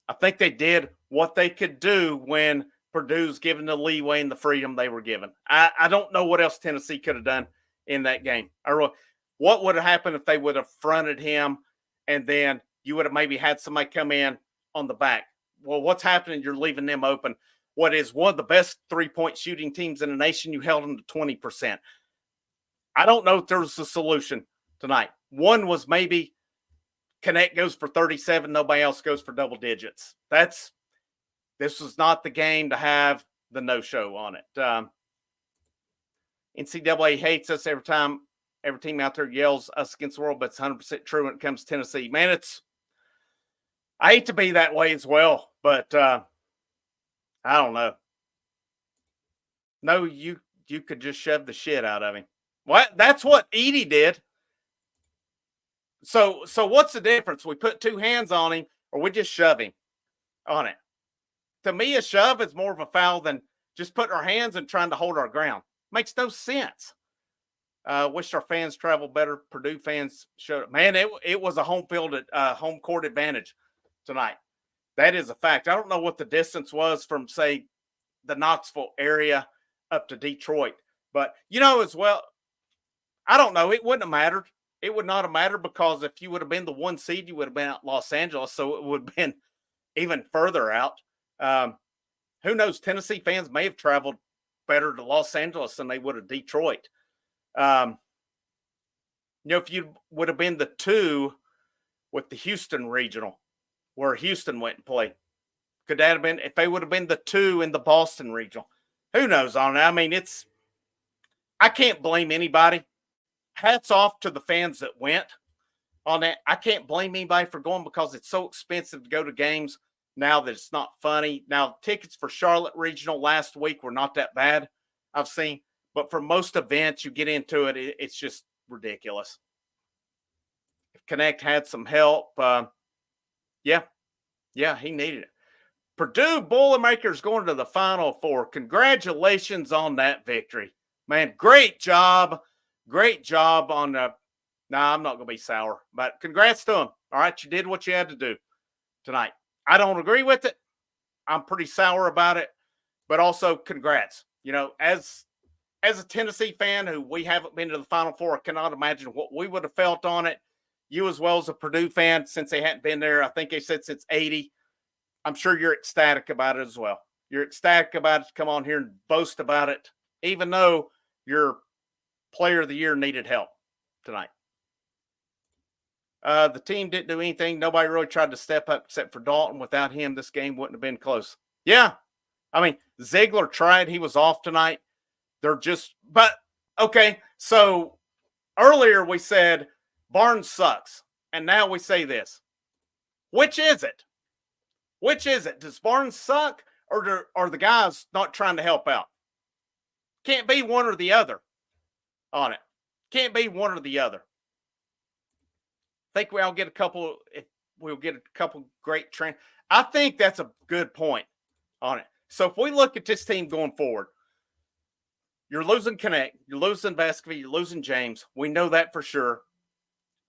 I think they did what they could do when Purdue's given the leeway and the freedom they were given. I don't know what else Tennessee could have done in that game. What would have happened if they would have fronted him and then you would have maybe had somebody come in on the back? Well, what's happening? You're leaving them open. What is one of the best three-point shooting teams in the nation, you held them to 20%. I don't know if there was a solution tonight. One was maybe Connect goes for 37, nobody else goes for double digits. This was not the game to have the no-show on it. NCAA hates us every team out there yells us against the world, but it's 100% true when it comes to Tennessee. Man, I hate to be that way as well, but I don't know. No, you could just shove the shit out of him. What? That's what Edey did. So what's the difference? We put two hands on him or we just shove him on it? To me, a shove is more of a foul than just putting our hands and trying to hold our ground. Makes no sense. Wish our fans traveled better. Purdue fans showed it. Man, it was a home court advantage tonight. That is a fact. I don't know what the distance was from, say, the Knoxville area up to Detroit. But, as well, I don't know. It wouldn't have mattered. it would not have mattered because if you would have been the 1 seed, you would have been out Los Angeles, so it would have been even further out. Um, who knows? Tennessee fans may have traveled better to Los Angeles than they would have Detroit. Um, if you would have been the 2 with the Houston regional, where Houston went and played, could that have been if they would have been the 2 in the Boston regional? Who knows on it? I mean, I can't blame anybody. Hats off to the fans that went on that. I can't blame anybody for going because it's so expensive to go to games now that it's not funny. Now, tickets for Charlotte Regional last week were not that bad, I've seen. But for most events, you get into it, it's just ridiculous. If Connect had some help, yeah, he needed it. Purdue Boilermakers going to the Final Four. Congratulations on that victory. Man, great job. Great job on the I'm not going to be sour, but congrats to them. All right, you did what you had to do tonight. I don't agree with it. I'm pretty sour about it, but also congrats. As a Tennessee fan who we haven't been to the Final Four, I cannot imagine what we would have felt on it. You as well as a Purdue fan, since they hadn't been there, I think they said since 80. I'm sure you're ecstatic about it as well. You're ecstatic about it to come on here and boast about it, even though your player of the year needed help tonight. The team didn't do anything. Nobody really tried to step up except for Dalton. Without him, this game wouldn't have been close. Yeah. I mean, Ziegler tried. He was off tonight. Okay. So earlier we said Barnes sucks. And now we say this. Which is it? Which is it? Does Barnes suck or are the guys not trying to help out? Can't be one or the other on it. Can't be one or the other. I think we'll get a couple great trends. I think that's a good point on it. So if we look at this team going forward, you're losing Connect, you're losing Vescovy, you're losing James. We know that for sure.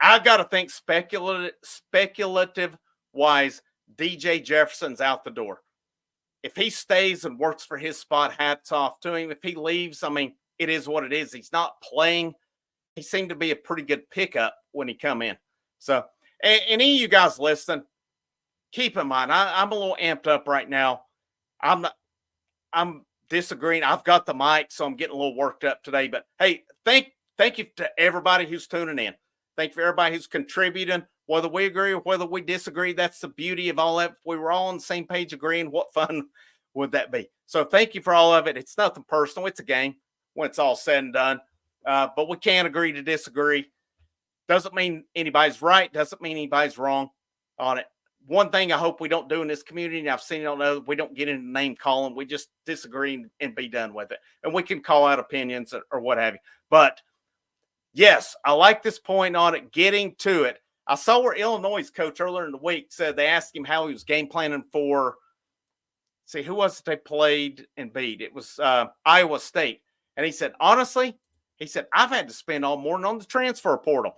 I got to think speculative wise, DJ Jefferson's out the door. If he stays and works for his spot, hats off to him. If he leaves, I mean, it is what it is. He's not playing. He seemed to be a pretty good pickup when he come in. So, and any of you guys listening, keep in mind, I'm a little amped up right now. I'm disagreeing. I've got the mic, so I'm getting a little worked up today. But hey, thank you to everybody who's tuning in. Thank you for everybody who's contributing. Whether we agree or whether we disagree, that's the beauty of all that. If we were all on the same page agreeing, what fun would that be? So thank you for all of it. It's nothing personal. It's a game when it's all said and done. But we can't agree to disagree. Doesn't mean anybody's right. Doesn't mean anybody's wrong on it. One thing I hope we don't do in this community, and I've seen it on other, we don't get into name calling. We just disagree and be done with it. And we can call out opinions or what have you. But yes, I like this point on it, getting to it. I saw where Illinois' coach earlier in the week said they asked him how he was game planning for, who was it they played and beat? It was Iowa State. And he said, honestly, I've had to spend all morning on the transfer portal.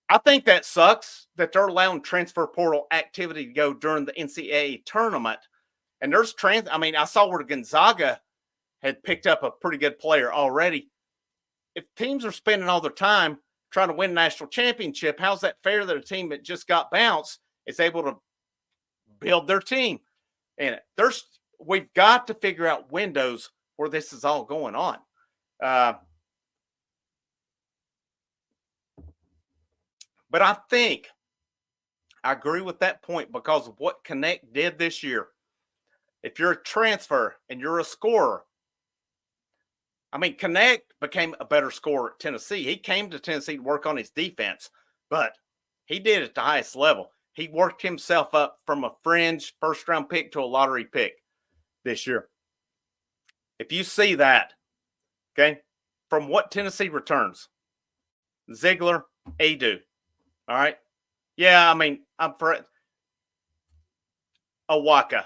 I think that sucks that they're allowing transfer portal activity to go during the NCAA tournament. And there's I saw where Gonzaga had picked up a pretty good player already. If teams are spending all their time trying to win a national championship, how's that fair that a team that just got bounced is able to build their team? And we've got to figure out windows where this is all going on. But I think I agree with that point because of what Connect did this year. If you're a transfer and you're a scorer, Connect became a better scorer at Tennessee. He came to Tennessee to work on his defense, but he did it at the highest level. He worked himself up from a fringe first-round pick to a lottery pick this year. If you see that, okay, from what Tennessee returns, Ziegler, Adu, all right? Yeah, I'm for it. Owaka.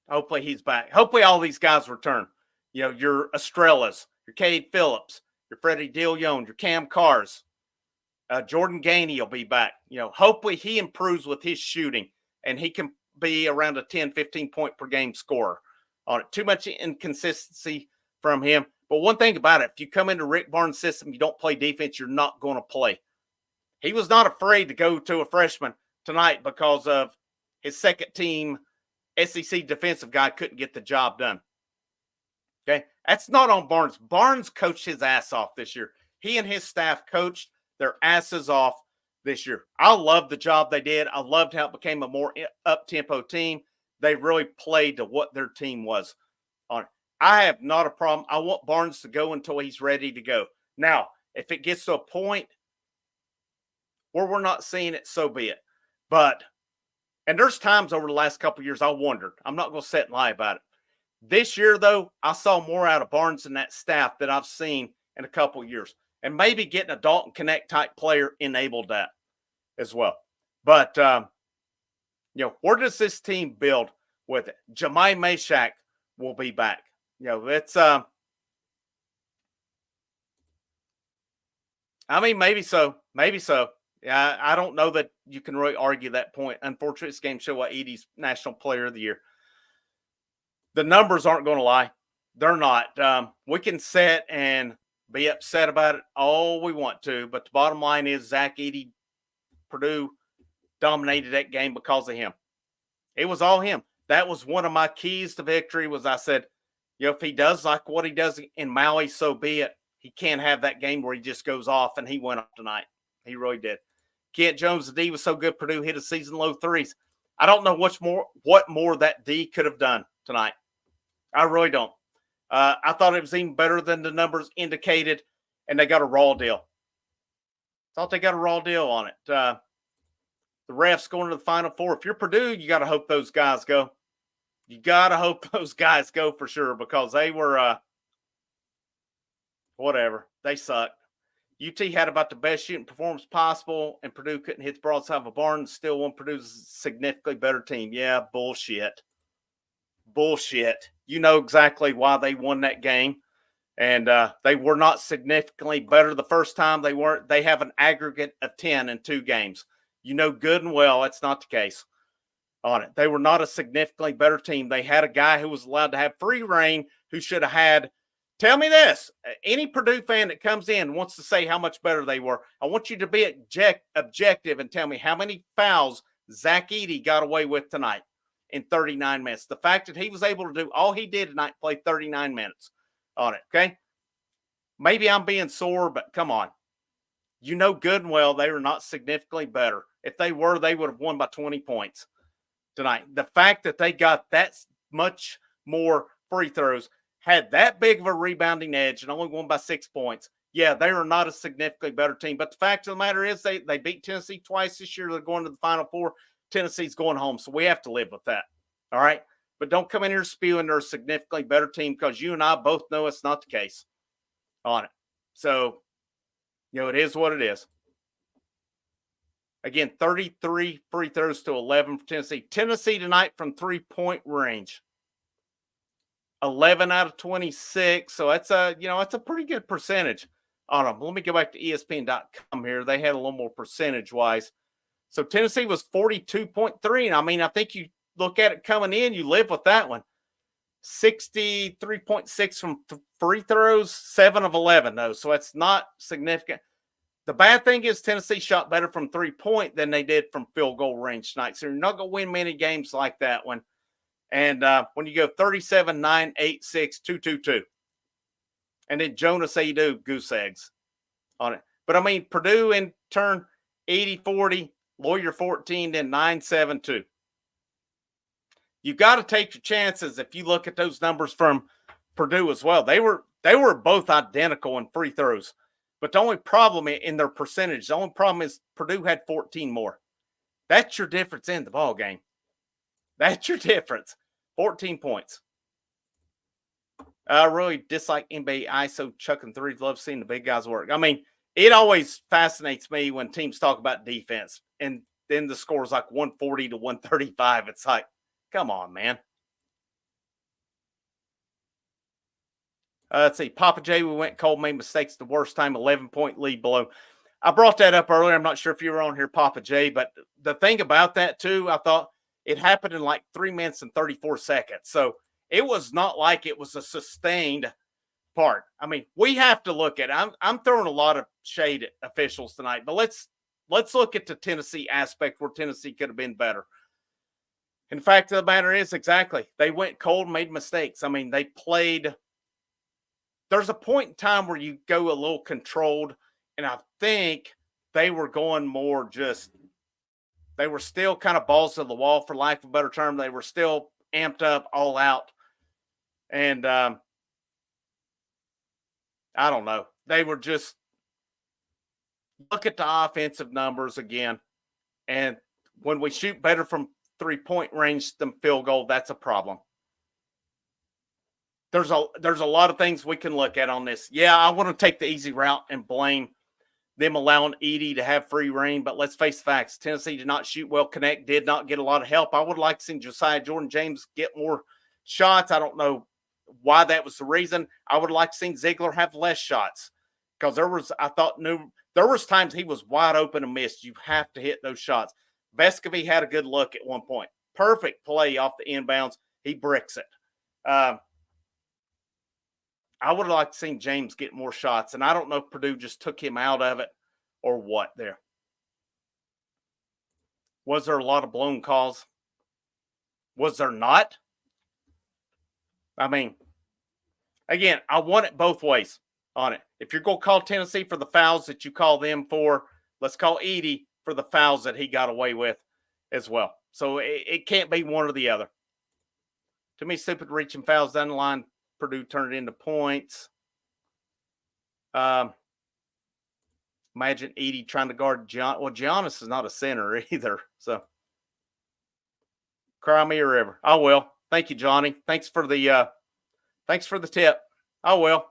Hopefully he's back. Hopefully all these guys return. Your Estrellas, your Cade Phillips, your Freddie DeLeon, your Cam Cars. Jordan Gainey will be back. Hopefully he improves with his shooting and he can be around a 10, 15 point per game scorer on it. Too much inconsistency from him. But one thing about it, if you come into Rick Barnes' system, you don't play defense, you're not going to play. He was not afraid to go to a freshman tonight because of his second team SEC defensive guy couldn't get the job done. Okay. That's not on Barnes. Barnes coached his ass off this year. He and his staff coached their asses off this year. I love the job they did. I loved how it became a more up-tempo team. They really played to what their team was on. I have not a problem. I want Barnes to go until he's ready to go. Now, if it gets to a point where we're not seeing it, so be it. But, and there's times over the last couple of years I wondered. I'm not going to sit and lie about it. This year, though, I saw more out of Barnes and that staff that I've seen in a couple of years. And maybe getting a Dalton Connect type player enabled that as well. But, where does this team build with it? Jemai Mashak will be back. It's, maybe so. Maybe so. Yeah, I don't know that you can really argue that point. Unfortunately, this game showed what Edie's National Player of the Year. The numbers aren't going to lie. They're not. We can sit and be upset about it all we want to, but the bottom line is Zach Edey, Purdue dominated that game because of him. It was all him. That was one of my keys to victory was I said, if he does like what he does in Maui, so be it. He can't have that game where he just goes off, and he went off tonight. He really did. Kent Jones, the D, was so good. Purdue hit a season-low threes. I don't know what more that D could have done tonight. I really don't. I thought it was even better than the numbers indicated, and they got a raw deal. Thought they got a raw deal on it. The refs going to the Final Four. If you're Purdue, you got to hope those guys go. You got to hope those guys go for sure because they were whatever. They sucked. UT had about the best shooting performance possible, and Purdue couldn't hit the broadside of a barn and still won. Purdue's a significantly better team. Yeah, bullshit. Bullshit. You know exactly why they won that game. And they were not significantly better the first time. They weren't. They have an aggregate of 10 in 2 games. You know good and well that's not the case on it. They were not a significantly better team. They had a guy who was allowed to have free reign who should have had. Tell me this. Any Purdue fan that comes in wants to say how much better they were. I want you to be objective and tell me how many fouls Zach Edey got away with tonight in 39 minutes. The fact that he was able to do all he did tonight, play 39 minutes on it, okay? Maybe I'm being sore, but come on. You know good and well they were not significantly better. If they were, they would have won by 20 points tonight. The fact that they got that much more free throws, had that big of a rebounding edge, and only won by 6 points, yeah, they are not a significantly better team. But the fact of the matter is they beat Tennessee twice this year. They're going to the Final Four. Tennessee's going home, so we have to live with that. All right? But don't come in here spewing they're a significantly better team because you and I both know it's not the case on it. So, it is what it is. Again, 33 free throws to 11 for Tennessee. Tennessee tonight from 3-point range. 11 out of 26. So that's a pretty good percentage on them. Let me go back to ESPN.com here. They had a little more percentage-wise. So Tennessee was 42.3. And I think you look at it coming in, you live with that one. 63.6 from free throws, 7 of 11, though. So it's not significant. The bad thing is Tennessee shot better from 3-point than they did from field goal range tonight. So you're not going to win many games like that one. And when you go 37, 9, 8, 6, 2, 2, 2. And then Jonas Adu, goose eggs on it. But, Purdue in turn, 80, 40, Lawyer 14, then 9, 7, 2. You got to take your chances if you look at those numbers from Purdue as well. They were both identical in free throws. But the only problem in their percentage, the only problem is Purdue had 14 more. That's your difference in the ball game. That's your difference. 14 points. I really dislike NBA ISO chucking threes. Love seeing the big guys work. It always fascinates me when teams talk about defense and then the score is like 140 to 135. It's like, come on, man. Let's see. Papa J, we went cold, made mistakes the worst time, 11-point lead below. I brought that up earlier. I'm not sure if you were on here, Papa J, but the thing about that, too, I thought it happened in like 3 minutes and 34 seconds. So it was not like it was a sustained part. We have to look at it. I'm throwing a lot of shade at officials tonight, but let's let's look at the Tennessee aspect where Tennessee could have been better. In fact, the matter is exactly. They went cold, made mistakes. I mean, they played. There's a point in time where you go a little controlled, and I think they were going more just. They were still kind of balls to the wall, for lack of a better term. They were still amped up, all out, and I don't know. They were just look at the offensive numbers again, and when we shoot better from 3-point range than field goal, that's a problem. There's a lot of things we can look at on this. Yeah, I want to take the easy route and blame them allowing Edey to have free reign, but let's face the facts. Tennessee did not shoot well. Connect did not get a lot of help. I would like to see Josiah Jordan-James get more shots. I don't know why that was the reason. I would like to see Ziegler have less shots because there was times he was wide open and missed. You have to hit those shots. Vescovy had a good look at one point. Perfect play off the inbounds. He bricks it. I would have liked to see James get more shots, and I don't know if Purdue just took him out of it or what there. Was there a lot of blown calls? Was there not? I mean, again, I want it both ways on it. If you're going to call Tennessee for the fouls that you call them for, let's call Edey for the fouls that he got away with as well. So it can't be one or the other. Too many stupid reaching fouls down the line. Purdue turned it into points. Imagine Edey trying to guard John. Well, Giannis is not a center either. So, cry me a river. I will. Thank you, Johnny. Thanks for the tip. I will.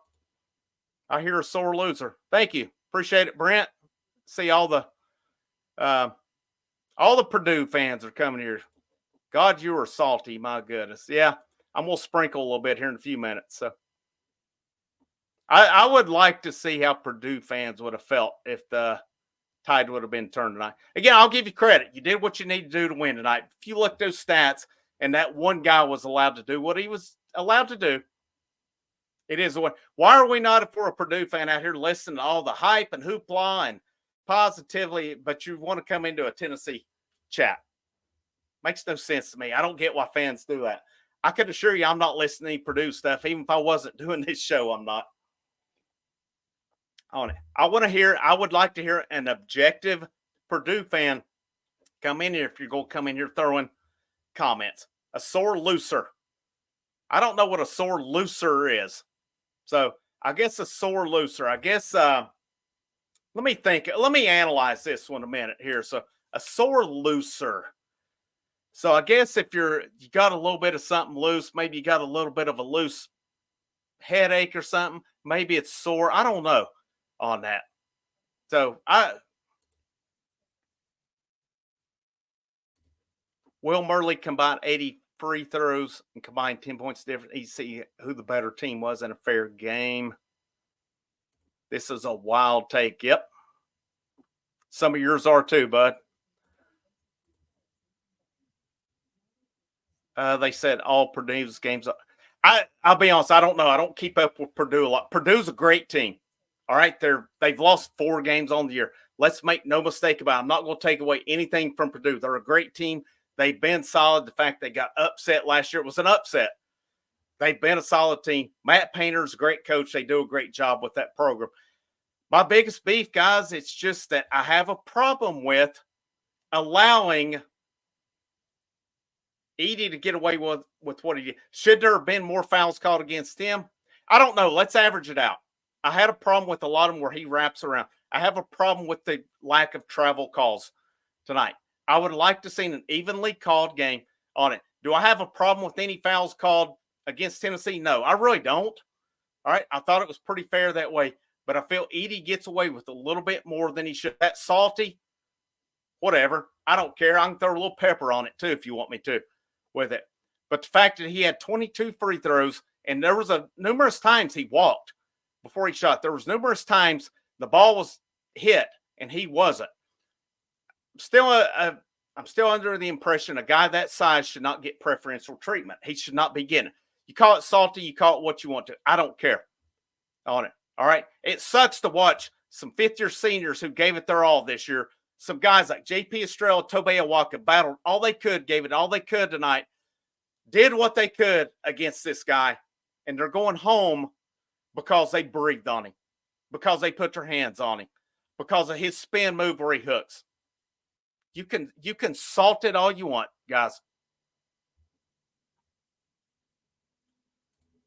I hear a sore loser. Thank you. Appreciate it, Brent. See all the Purdue fans are coming here. God, you are salty. My goodness. Yeah. I'm going to sprinkle a little bit here in a few minutes. So I would like to see how Purdue fans would have felt if the tide would have been turned tonight. Again, I'll give you credit. You did what you need to do to win tonight. If you look at those stats and that one guy was allowed to do what he was allowed to do, it is the way. Why are we not, if we're a Purdue fan out here, listening to all the hype and hoopla and positively, but you want to come into a Tennessee chat? Makes no sense to me. I don't get why fans do that. I can assure you I'm not listening to Purdue stuff. Even if I wasn't doing this show, I'm not on it. I would like to hear an objective Purdue fan come in here if you're going to come in here throwing comments. A sore loser. I don't know what a sore loser is. So I guess a sore loser. I guess, let me think. Let me analyze this one a minute here. So a sore loser. So I guess if you got a little bit of something loose, maybe you got a little bit of a loose headache or something, maybe it's sore. I don't know on that. So Will Murley combined 80 free throws and combined 10 points different. You see who the better team was in a fair game. This is a wild take. Yep. Some of yours are too, bud. They said all Purdue's games. I'll be honest. I don't know. I don't keep up with Purdue a lot. Purdue's a great team. All right. They've lost 4 games on the year. Let's make no mistake about it. I'm not going to take away anything from Purdue. They're a great team. They've been solid. The fact they got upset last year was an upset. They've been a solid team. Matt Painter's a great coach. They do a great job with that program. My biggest beef, guys, it's just that I have a problem with allowing Edey to get away with what he did. Should there have been more fouls called against him? I don't know. Let's average it out. I had a problem with a lot of them where he wraps around. I have a problem with the lack of travel calls tonight. I would like to see an evenly called game on it. Do I have a problem with any fouls called against Tennessee? No, I really don't. All right. I thought it was pretty fair that way, but I feel Edey gets away with a little bit more than he should. That's salty. Whatever. I don't care. I can throw a little pepper on it too if you want me to with it. But the fact that he had 22 free throws and there was numerous times he walked before he shot. There was numerous times the ball was hit and he wasn't. I'm still under the impression a guy that size should not get preferential treatment. He should not be getting it. You call it salty, you call it what you want to. I don't care on it. All right. It sucks to watch some 5th-year seniors who gave it their all this year some guys like J.P. Estrella, Tobey Awaka battled all they could, gave it all they could tonight, did what they could against this guy, and they're going home because they breathed on him, because they put their hands on him, because of his spin move where he hooks. You can salt it all you want, guys.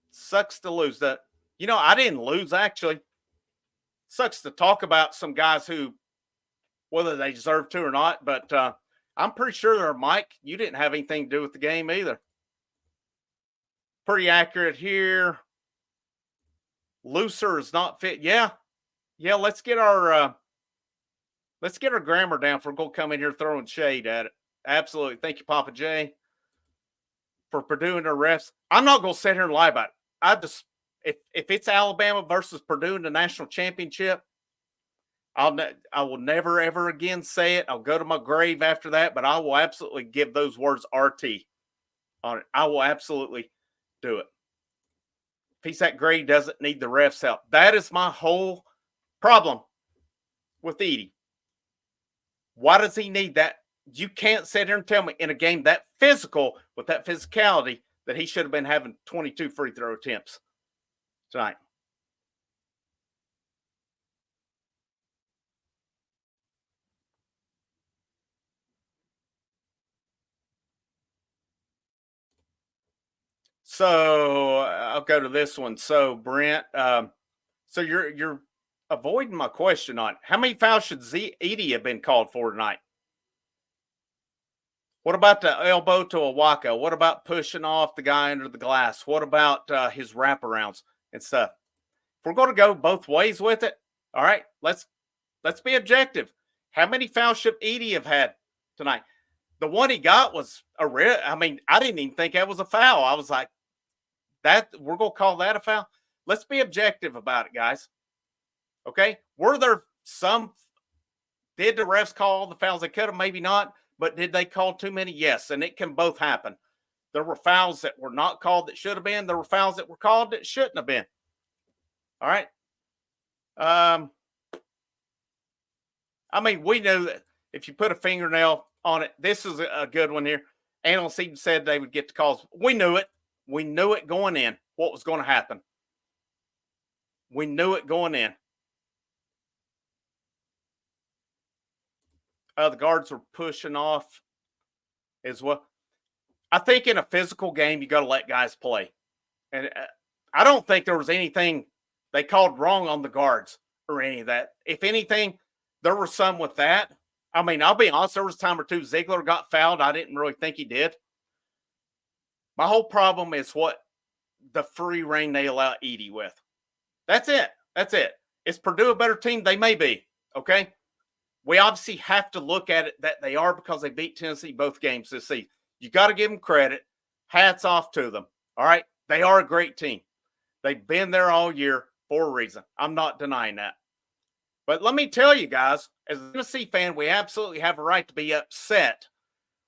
Sucks to lose that. I didn't lose, actually. Sucks to talk about some guys who, whether they deserve to or not, but I'm pretty sure, Mike, you didn't have anything to do with the game either. Pretty accurate here. Looser is not fit. Yeah. Let's get our grammar down for we're going to come in here throwing shade at it. Absolutely. Thank you, Papa J, for Purdue and their refs. I'm not going to sit here and lie about it. If it's Alabama versus Purdue in the national championship, I will never ever again say it. I'll go to my grave after that, but I will absolutely give those words RT on it. I will absolutely do it. If that grade doesn't need the refs' help. That is my whole problem with Edey. Why does he need that? You can't sit here and tell me in a game that physical, with that physicality, that he should have been having 22 free throw attempts tonight. So I'll go to this one. So Brent, so you're avoiding my question on how many fouls should Edey have been called for tonight? What about the elbow to Awaka? What about pushing off the guy under the glass? What about his wraparounds and stuff? If we're going to go both ways with it, all right, let's be objective. How many fouls should Edey have had tonight? The one he got was a red. I mean, I didn't even think that was a foul. I was like, that we're going to call that a foul? Let's be objective about it, guys. Okay? Were there some? Did the refs call all the fouls they could have? Maybe not. But did they call too many? Yes. And it can both happen. There were fouls that were not called that should have been. There were fouls that were called that shouldn't have been. All right. I mean, we knew that if you put a fingernail on it, this is a good one here. Analysts even said they would get the calls. We knew it. We knew it going in, what was going to happen. We knew it going in. The guards were pushing off as well. I think in a physical game, you got to let guys play. And I don't think there was anything they called wrong on the guards or any of that. If anything, there were some with that. I mean, I'll be honest, there was a time or two Ziegler got fouled. I didn't really think he did. My whole problem is what the free reign they allow Edey with. That's it. That's it. Is Purdue a better team? They may be. Okay? We obviously have to look at it that they are because they beat Tennessee both games this season. You got to give them credit. Hats off to them. All right? They are a great team. They've been there all year for a reason. I'm not denying that. But let me tell you guys, as a Tennessee fan, we absolutely have a right to be upset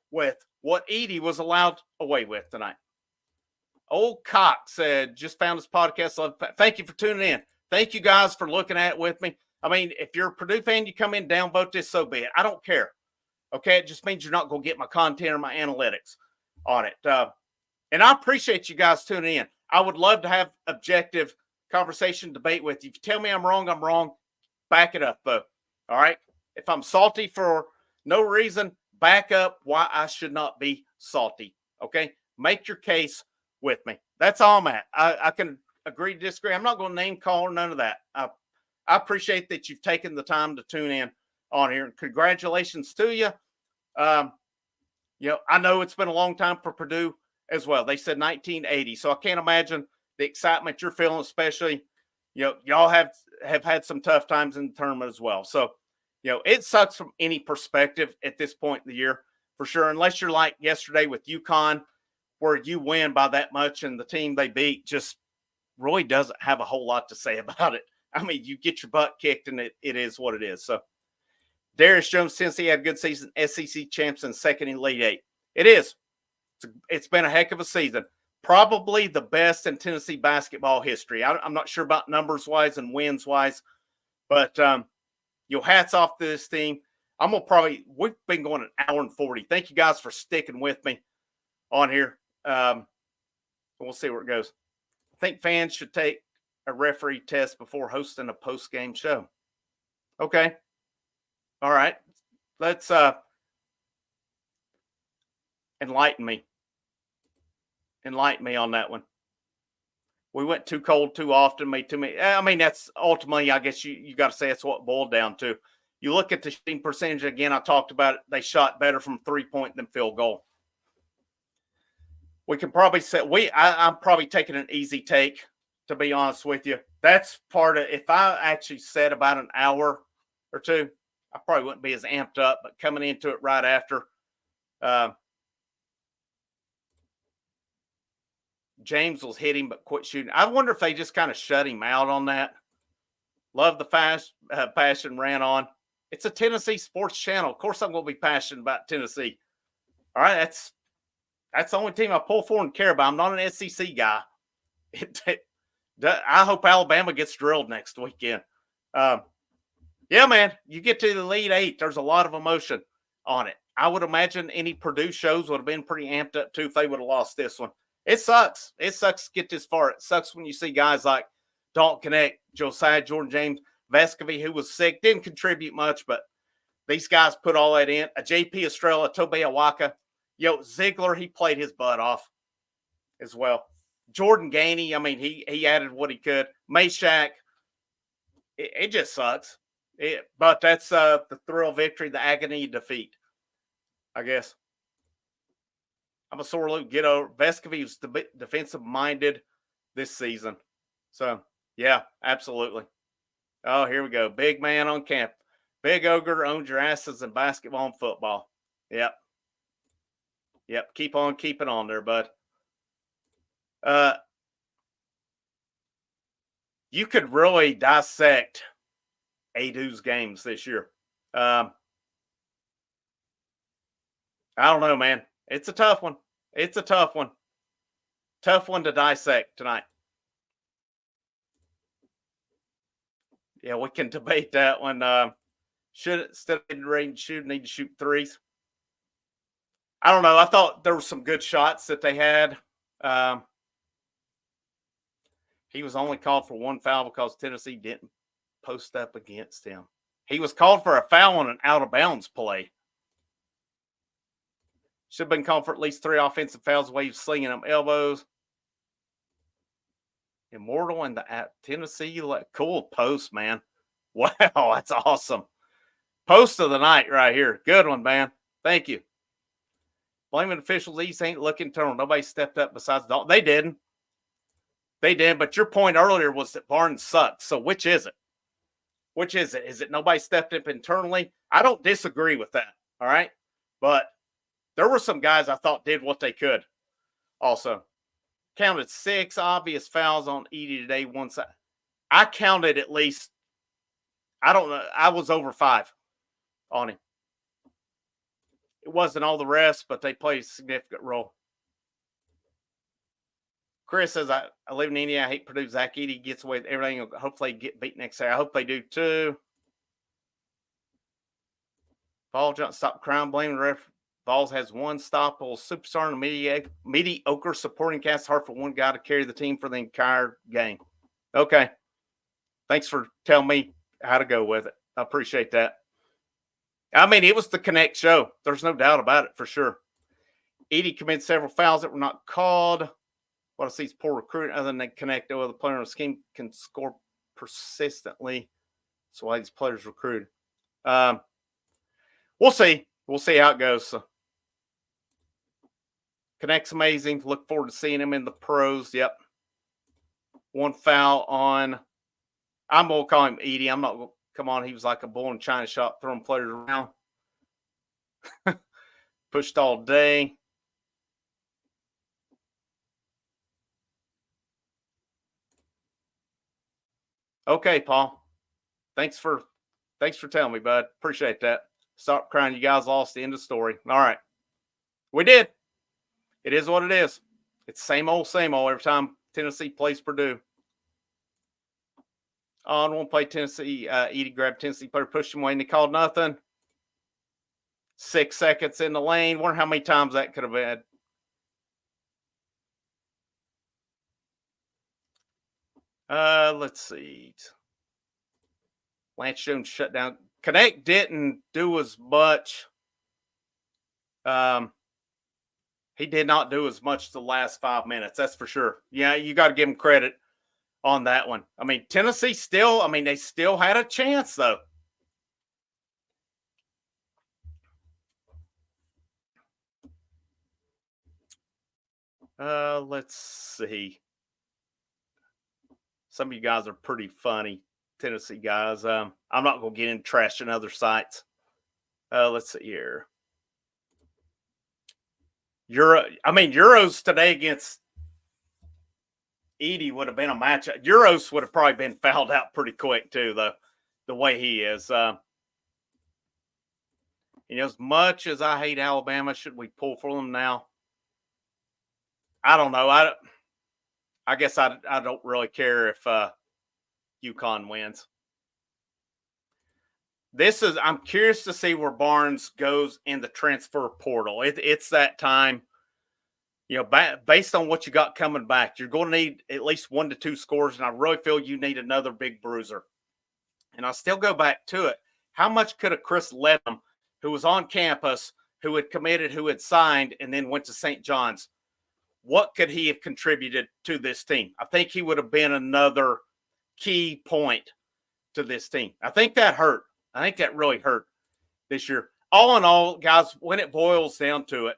with what Edey was allowed away with tonight. Old Cox said, just found this podcast. Thank you for tuning in. Thank you guys for looking at it with me. I mean, if you're a Purdue fan, you come in, downvote this, so be it. I don't care. Okay? It just means you're not going to get my content or my analytics on it. And I appreciate you guys tuning in. I would love to have objective conversation, debate with you. If you tell me I'm wrong, I'm wrong. Back it up, though. All right? If I'm salty for no reason, back up why I should not be salty. Okay? Make your case with me. That's all I'm at. I can agree to disagree. I'm not going to name call or none of that. I appreciate that you've taken the time to tune in on here. And congratulations to you. I know it's been a long time for Purdue as well. They said 1980. So I can't imagine the excitement you're feeling, especially, y'all have had some tough times in the tournament as well. So, it sucks from any perspective at this point in the year for sure, unless you're like yesterday with UConn, where you win by that much and the team they beat just really doesn't have a whole lot to say about it. I mean, you get your butt kicked and it is what it is. So Darius Jones, Tennessee had a good season, SEC champs and second in Elite Eight. It is. It's been a heck of a season. Probably the best in Tennessee basketball history. I'm not sure about numbers-wise and wins-wise, but hats off to this team. we've been going an hour and 40. Thank you guys for sticking with me on here. We'll see where it goes. I think fans should take a referee test before hosting a post-game show. Okay. All right. Let's enlighten me. Enlighten me on that one. We went too cold too often, made too many. I mean, that's ultimately, I guess you got to say that's what it boiled down to. You look at the shooting percentage again. I talked about it. They shot better from 3-point than field goal. We can probably say I'm probably taking an easy take, to be honest with you. That's part of, if I actually said about an hour or two, I probably wouldn't be as amped up, but coming into it right after, James was hitting but quit shooting. I wonder if they just kind of shut him out on that. Love the passion ran on. It's a Tennessee sports channel. Of course I'm going to be passionate about Tennessee. All right, that's the only team I pull for and care about. I'm not an SEC guy. I hope Alabama gets drilled next weekend. Yeah, man, you get to the Elite Eight, there's a lot of emotion on it. I would imagine any Purdue shows would have been pretty amped up too if they would have lost this one. It sucks. It sucks to get this far. It sucks when you see guys like Dalton Connect, Josiah Jordan James, Vescovy, who was sick, didn't contribute much, but these guys put all that in. A JP Estrella, Tobey Awaka. Ziegler, he played his butt off as well. Jordan Gainey, I mean, he added what he could. Meshack, it just sucks. But that's the thrill of victory, the agony of defeat, I guess. I'm a sore loser. Get over. Vescovy was defensive-minded this season. So, yeah, absolutely. Oh, here we go. Big man on camp. Big ogre owns your asses in basketball and football. Yep. Keep on keeping on there, bud. You could really dissect Adu's games this year. I don't know, man. It's a tough one. Tough one to dissect tonight. Yeah, we can debate that one. Should instead of need to shoot threes? I don't know. I thought there were some good shots that they had. He was only called for one foul because Tennessee didn't post up against him. He was called for a foul on an out-of-bounds play. Should have been called for at least 3 offensive fouls. The way he was slinging them elbows. Immortal and the Tennessee. Cool post, man. Wow, that's awesome. Post of the night right here. Good one, man. Thank you. Blaming officials. These ain't looking internal. Nobody stepped up besides Dalton. They didn't. But your point earlier was that Barnes sucks. So which is it? Is it nobody stepped up internally? I don't disagree with that. All right. But there were some guys I thought did what they could. Also, counted 6 obvious fouls on Edey today. Once I counted at least, I don't know, I was over 5 on him. It wasn't all the rest, but they played a significant role. Chris says, I live in India. I hate Purdue. Zach Edey gets away with everything. Hopefully get beat next Saturday. I hope they do too. Paul Johnson, stop crying, blaming the ref. Vols has one stoppable superstar in a mediocre supporting cast. Hard for one guy to carry the team for the entire game. Okay. Thanks for telling me how to go with it. I appreciate that. I mean, it was the Connect show. There's no doubt about it for sure. Edey committed several fouls that were not called. What I see is poor recruiting other than Connect. No other player on the scheme can score persistently. That's why these players recruited. We'll see. We'll see how it goes. So, Connect's amazing. Look forward to seeing him in the pros. Yep. One foul on. I'm going to call him Edey. I'm not going to. Come on. He was like a bull in China shop throwing players around. Pushed all day. Okay, Paul. Thanks for telling me, bud. Appreciate that. Stop crying. You guys lost the end of the story. All right. We did. It is what it is. It's same old every time Tennessee plays Purdue. On one play, Tennessee, Edey grabbed Tennessee player, pushed him away, and they called nothing. 6 seconds in the lane. Wonder how many times that could have been. Let's see. Lance Jones shut down. Connect didn't do as much. He did not do as much the last 5 minutes. That's for sure. Yeah, you got to give him credit on that one. I mean, Tennessee still, I mean, they still had a chance, though. Let's see. Some of you guys are pretty funny, Tennessee guys. I'm not going to get in trashing other sites. Let's see here. Euros today against Edey would have been a matchup. Euros would have probably been fouled out pretty quick too, though, the way he is. As much as I hate Alabama, should we pull for them now? I don't know. I guess I don't really care if UConn wins. I'm curious to see where Barnes goes in the transfer portal. It's that time. Based on what you got coming back, you're going to need at least 1 to 2 scores, and I really feel you need another big bruiser. And I still go back to it. How much could a Chris Ledham, who was on campus, who had committed, who had signed, and then went to St. John's, what could he have contributed to this team? I think he would have been another key point to this team. I think that hurt. I think that really hurt this year. All in all, guys, when it boils down to it,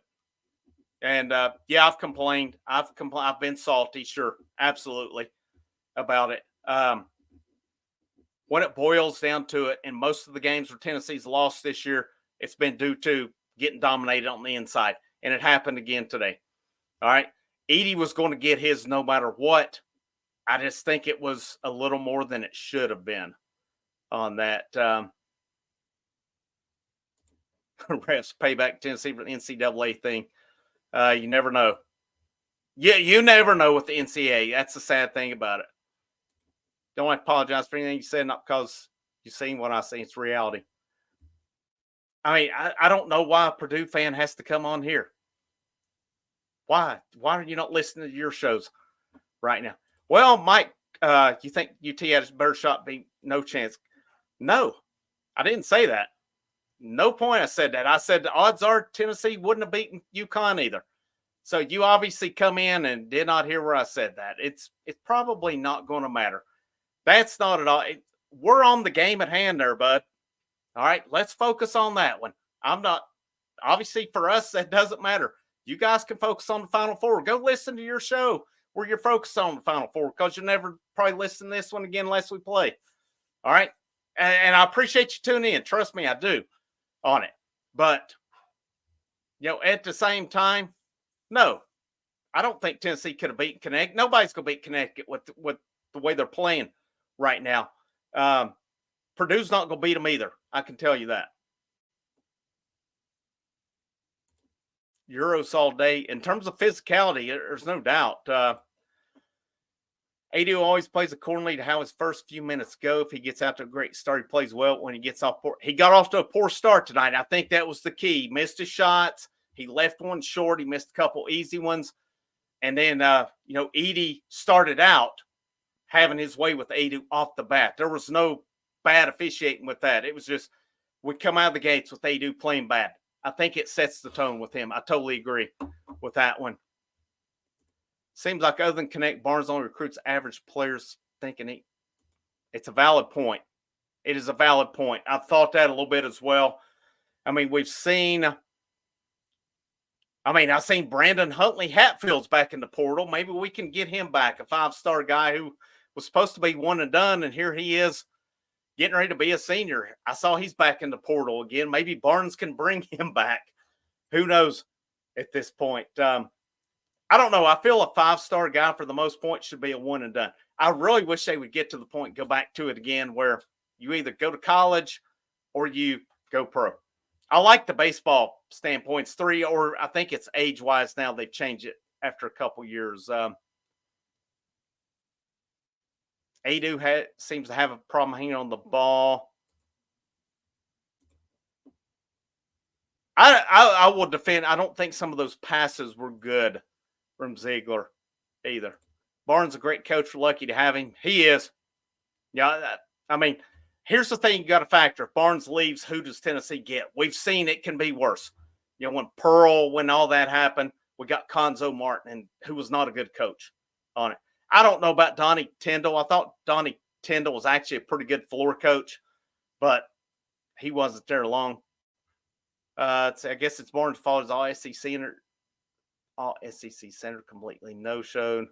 and yeah, I've complained. I've been salty, sure, absolutely, about it. When it boils down to it, in most of the games where Tennessee's lost this year, it's been due to getting dominated on the inside, and it happened again today. All right, Edey was going to get his no matter what. I just think it was a little more than it should have been on that. Refs payback Tennessee for the NCAA thing. You never know. Yeah, you never know with the NCAA. That's the sad thing about it. Don't apologize for anything you said, not because you've seen what I see. It's reality. I mean, I don't know why a Purdue fan has to come on here. Why? Why are you not listening to your shows right now? Well, Mike, you think UT had a better shot? No chance. No, I didn't say that. No point I said that. I said the odds are Tennessee wouldn't have beaten UConn either. So you obviously come in and did not hear where I said that. It's probably not going to matter. That's not at all. We're on the game at hand there, bud. All right, let's focus on that one. I'm not – obviously for us, that doesn't matter. You guys can focus on the Final Four. Go listen to your show where you're focused on the Final Four because you'll never probably listen to this one again unless we play. All right? And I appreciate you tuning in. Trust me, I do on it. But, at the same time, no, I don't think Tennessee could have beaten Connecticut. Nobody's going to beat Connecticut with the way they're playing right now. Purdue's not going to beat them either. I can tell you that. Euros all day. In terms of physicality, there's no doubt. Adu always plays accordingly to how his first few minutes go. If he gets out to a great start, he plays well. When he gets off, he got off to a poor start tonight. I think that was the key. He missed his shots. He left one short. He missed a couple easy ones. And then, Edey started out having his way with Adu off the bat. There was no bad officiating with that. It was just we come out of the gates with Adu playing bad. I think it sets the tone with him. I totally agree with that one. Seems like other than Connect, Barnes only recruits average players thinking it's a valid point. It is a valid point. I've thought that a little bit as well. I mean, I've seen Brandon Huntley Hatfield's back in the portal. Maybe we can get him back, a 5-star guy who was supposed to be one and done, and here he is getting ready to be a senior. I saw he's back in the portal again. Maybe Barnes can bring him back. Who knows at this point? I don't know. I feel a 5-star guy for the most point should be a one and done. I really wish they would get to the point, go back to it again, where you either go to college or you go pro. I like the baseball standpoints 3, or I think it's age-wise now. They've changed it after a couple years. Adu seems to have a problem hanging on the ball. I will defend. I don't think some of those passes were good from Ziegler either. Barnes a great coach. We're lucky to have him. He is. Yeah, I mean, here's the thing you got to factor. If Barnes leaves, who does Tennessee get? We've seen it can be worse. When all that happened, we got Conzo Martin, and who was not a good coach on it. I don't know about Donnie Tyndall. I thought Donnie Tyndall was actually a pretty good floor coach, but he wasn't there long. I guess it's Barnes' fault. His all SEC center completely no-showed.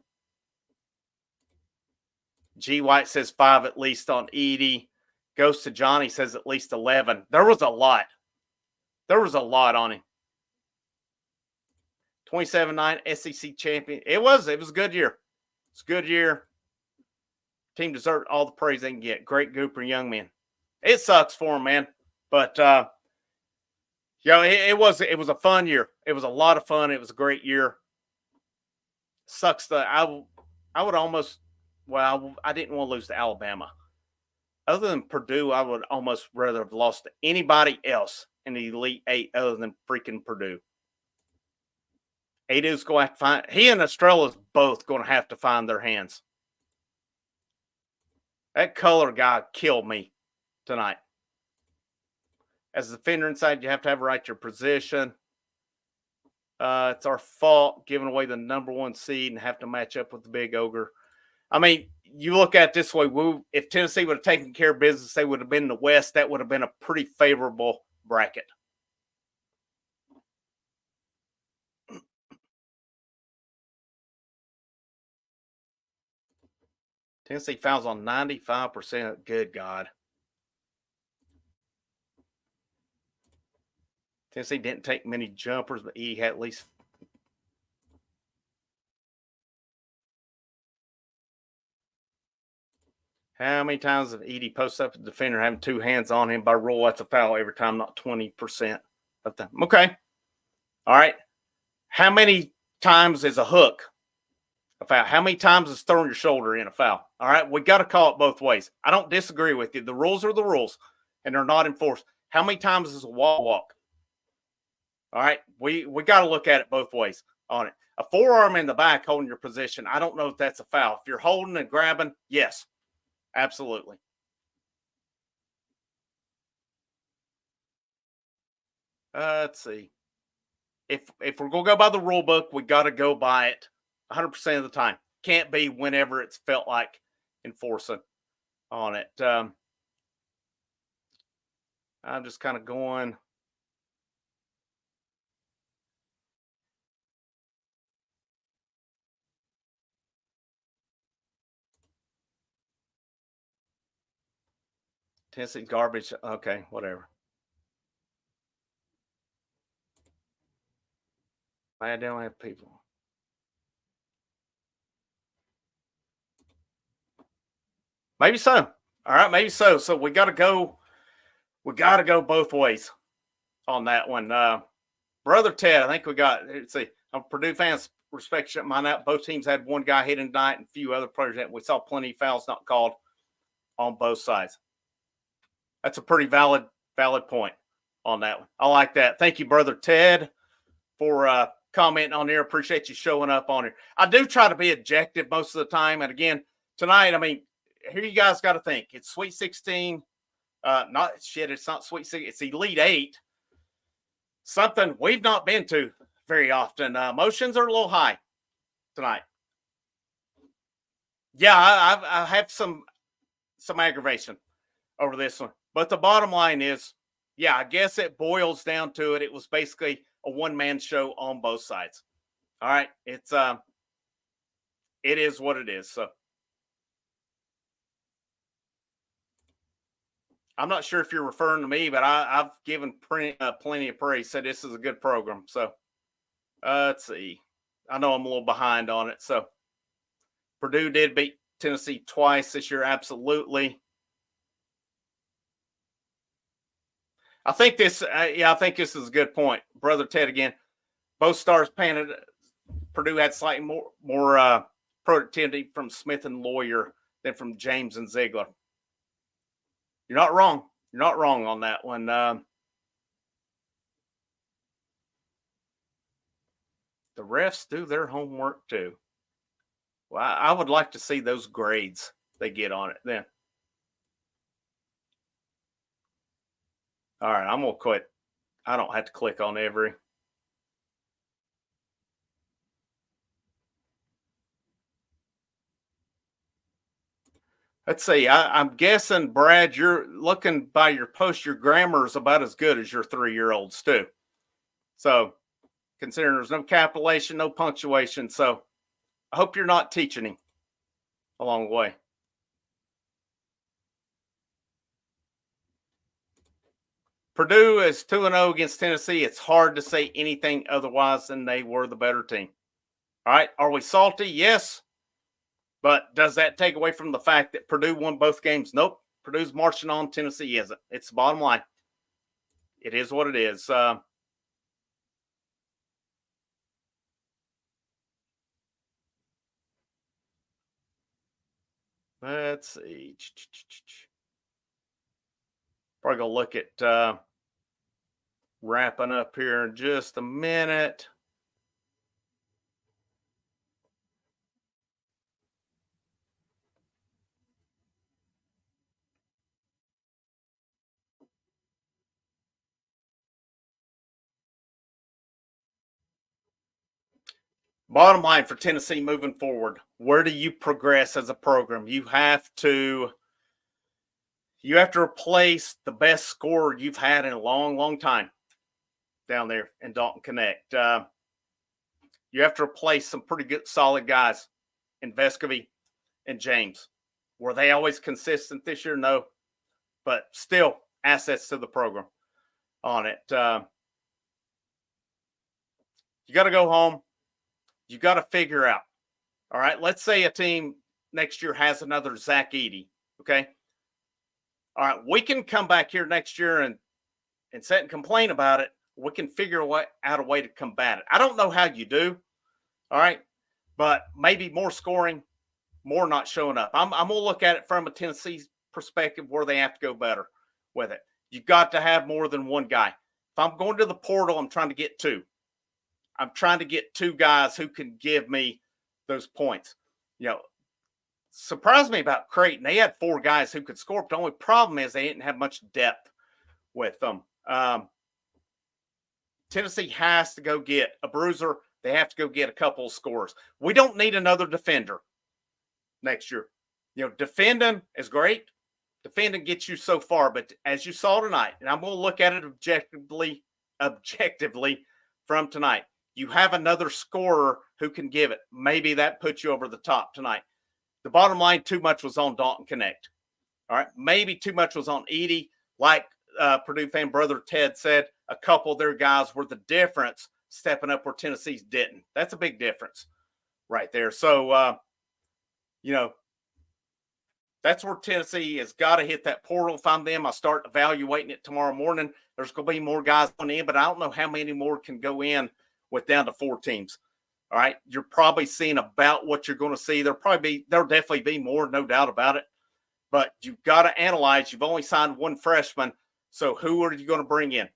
G. White says 5 at least on Edey. Goes to Johnny, says at least 11. There was a lot. There was a lot on him. 27-9 SEC champion. It was a good year. It's a good year. Team deserved all the praise they can get. Great group of young men. It sucks for them, man. But it was a fun year. It was a lot of fun. It was a great year. Sucks that I would almost. Well, I didn't want to lose to Alabama. Other than Purdue, I would almost rather have lost to anybody else in the Elite Eight other than freaking Purdue. Adu's going to have to find. He and Estrella's both going to have to find their hands. That color guy killed me tonight. As a defender inside, you have to have right to your position. It's our fault giving away the number 1 seed and have to match up with the big ogre. I mean, you look at it this way. If Tennessee would have taken care of business, they would have been in the West. That would have been a pretty favorable bracket. Tennessee fouls on 95%. Good God. Tennessee didn't take many jumpers, but he had at least. How many times have Edey posted up a defender having 2 hands on him? By rule, that's a foul every time, not 20% of them. Okay. All right. How many times is a hook a foul? How many times is throwing your shoulder in a foul? All right. We got to call it both ways. I don't disagree with you. The rules are the rules, and they're not enforced. How many times is a walk? All right. We got to look at it both ways on it. A forearm in the back holding your position, I don't know if that's a foul. If you're holding and grabbing, yes. Absolutely. Let's see. If we're going to go by the rule book, we got to go by it 100% of the time. Can't be whenever it's felt like enforcing on it. I'm just kind of going. Tennessee garbage. Okay, whatever. I don't have people. Maybe so. All right, maybe so. So we got to go. We got to go both ways on that one. Brother Ted, I think we got. Let's see. I'm Purdue fans. Respect shut mine out. Both teams had one guy hitting tonight and a few other players that we saw plenty of fouls not called on both sides. That's a pretty valid point on that one. I like that. Thank you, Brother Ted, for commenting on there. Appreciate you showing up on here. I do try to be objective most of the time. And again, tonight, I mean, here you guys got to think. It's Sweet 16. It's not Sweet 16. It's Elite 8. Something we've not been to very often. Emotions are a little high tonight. Yeah, I have some aggravation over this one. But the bottom line is, yeah, I guess it boils down to it. It was basically a one-man show on both sides. All right. It is what it is. So I'm not sure if you're referring to me, but I've given plenty of praise. Said this is a good program. So let's see. I know I'm a little behind on it. So Purdue did beat Tennessee twice this year. Absolutely. I think this is a good point. Brother Ted, again, both stars painted. Purdue had slightly more productivity from Smith and Lawyer than from James and Ziegler. You're not wrong. You're not wrong on that one. The refs do their homework too. Well, I would like to see those grades they get on it then. All right, I'm going to quit. I don't have to click on every. Let's see. I'm guessing, Brad, you're looking by your post, your grammar is about as good as your 3-year-olds, too. So, considering there's no capitalization, no punctuation. So, I hope you're not teaching him along the way. Purdue is 2-0 against Tennessee. It's hard to say anything otherwise than they were the better team. All right. Are we salty? Yes. But does that take away from the fact that Purdue won both games? Nope. Purdue's marching on. Tennessee isn't. It's the bottom line. It is what it is. Let's see. Probably going to look at wrapping up here in just a minute. Bottom line for Tennessee moving forward, where do you progress as a program? You have to replace the best scorer you've had in a long, long time down there in Dalton Connect. You have to replace some pretty good, solid guys in Vescovy and James. Were they always consistent this year? No, but still assets to the program on it. You got to go home. You got to figure out. All right, let's say a team next year has another Zach Edey. Okay. All right, we can come back here next year and sit and complain about it. We can figure out a way to combat it. I don't know how you do. All right, but maybe more scoring, more not showing up. I'm going to look at it from a Tennessee perspective where they have to go better with it. You've got to have more than one guy. If I'm going to the portal, I'm trying to get two. I'm trying to get two guys who can give me those points. You know, surprised me about Creighton. They had 4 guys who could score, but the only problem is they didn't have much depth with them. Tennessee has to go get a bruiser. They have to go get a couple of scorers. We don't need another defender next year. You know, defending is great. Defending gets you so far, but as you saw tonight, and I'm going to look at it objectively from tonight, you have another scorer who can give it. Maybe that puts you over the top tonight. The bottom line, too much was on Dalton Connect. All right. Maybe too much was on Edey. Like Purdue fan brother Ted said, a couple of their guys were the difference stepping up where Tennessee's didn't. That's a big difference right there. So, you know, that's where Tennessee has got to hit that portal. If I'm them, I'll start evaluating it tomorrow morning. There's going to be more guys going in, but I don't know how many more can go in with down to 4 teams. All right. You're probably seeing about what you're going to see. There'll definitely be more, no doubt about it. But you've got to analyze. You've only signed 1 freshman. So who are you going to bring in?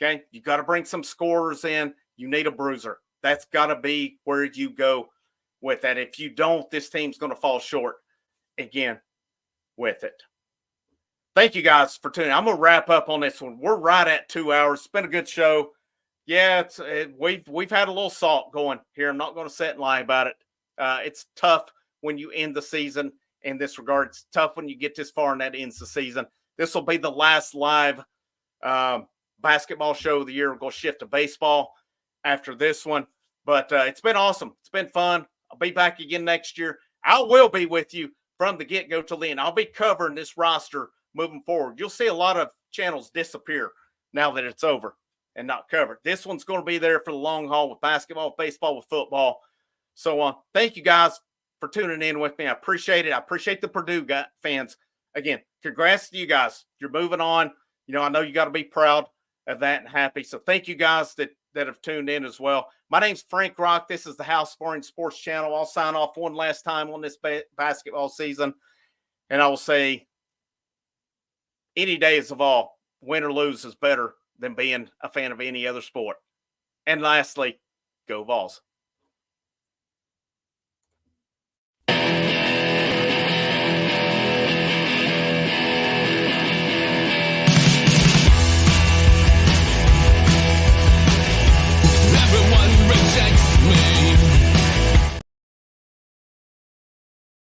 Okay. You got to bring some scorers in. You need a bruiser. That's got to be where you go with that. If you don't, this team's going to fall short again with it. Thank you guys for tuning in. I'm going to wrap up on this one. We're right at 2 hours. It's been a good show. Yeah, we've had a little salt going here. I'm not going to sit and lie about it. It's tough when you end the season in this regard. It's tough when you get this far and that ends the season. This will be the last live basketball show of the year. We're going to shift to baseball after this one. But it's been awesome. It's been fun. I'll be back again next year. I will be with you from the get-go till the end. I'll be covering this roster moving forward. You'll see a lot of channels disappear now that it's over and not covered. This one's going to be there for the long haul with basketball, with baseball, with football. So thank you guys for tuning in with me. I appreciate it. I appreciate the Purdue fans. Again, congrats to you guys. You're moving on. You know, I know you got to be proud of that and happy. So thank you guys that have tuned in as well. My name's Frank Rock. This is the House Sparring Sports Channel. I'll sign off one last time on this basketball season. And I will say, any days of all, win or lose is better than being a fan of any other sport. And lastly, go Vols.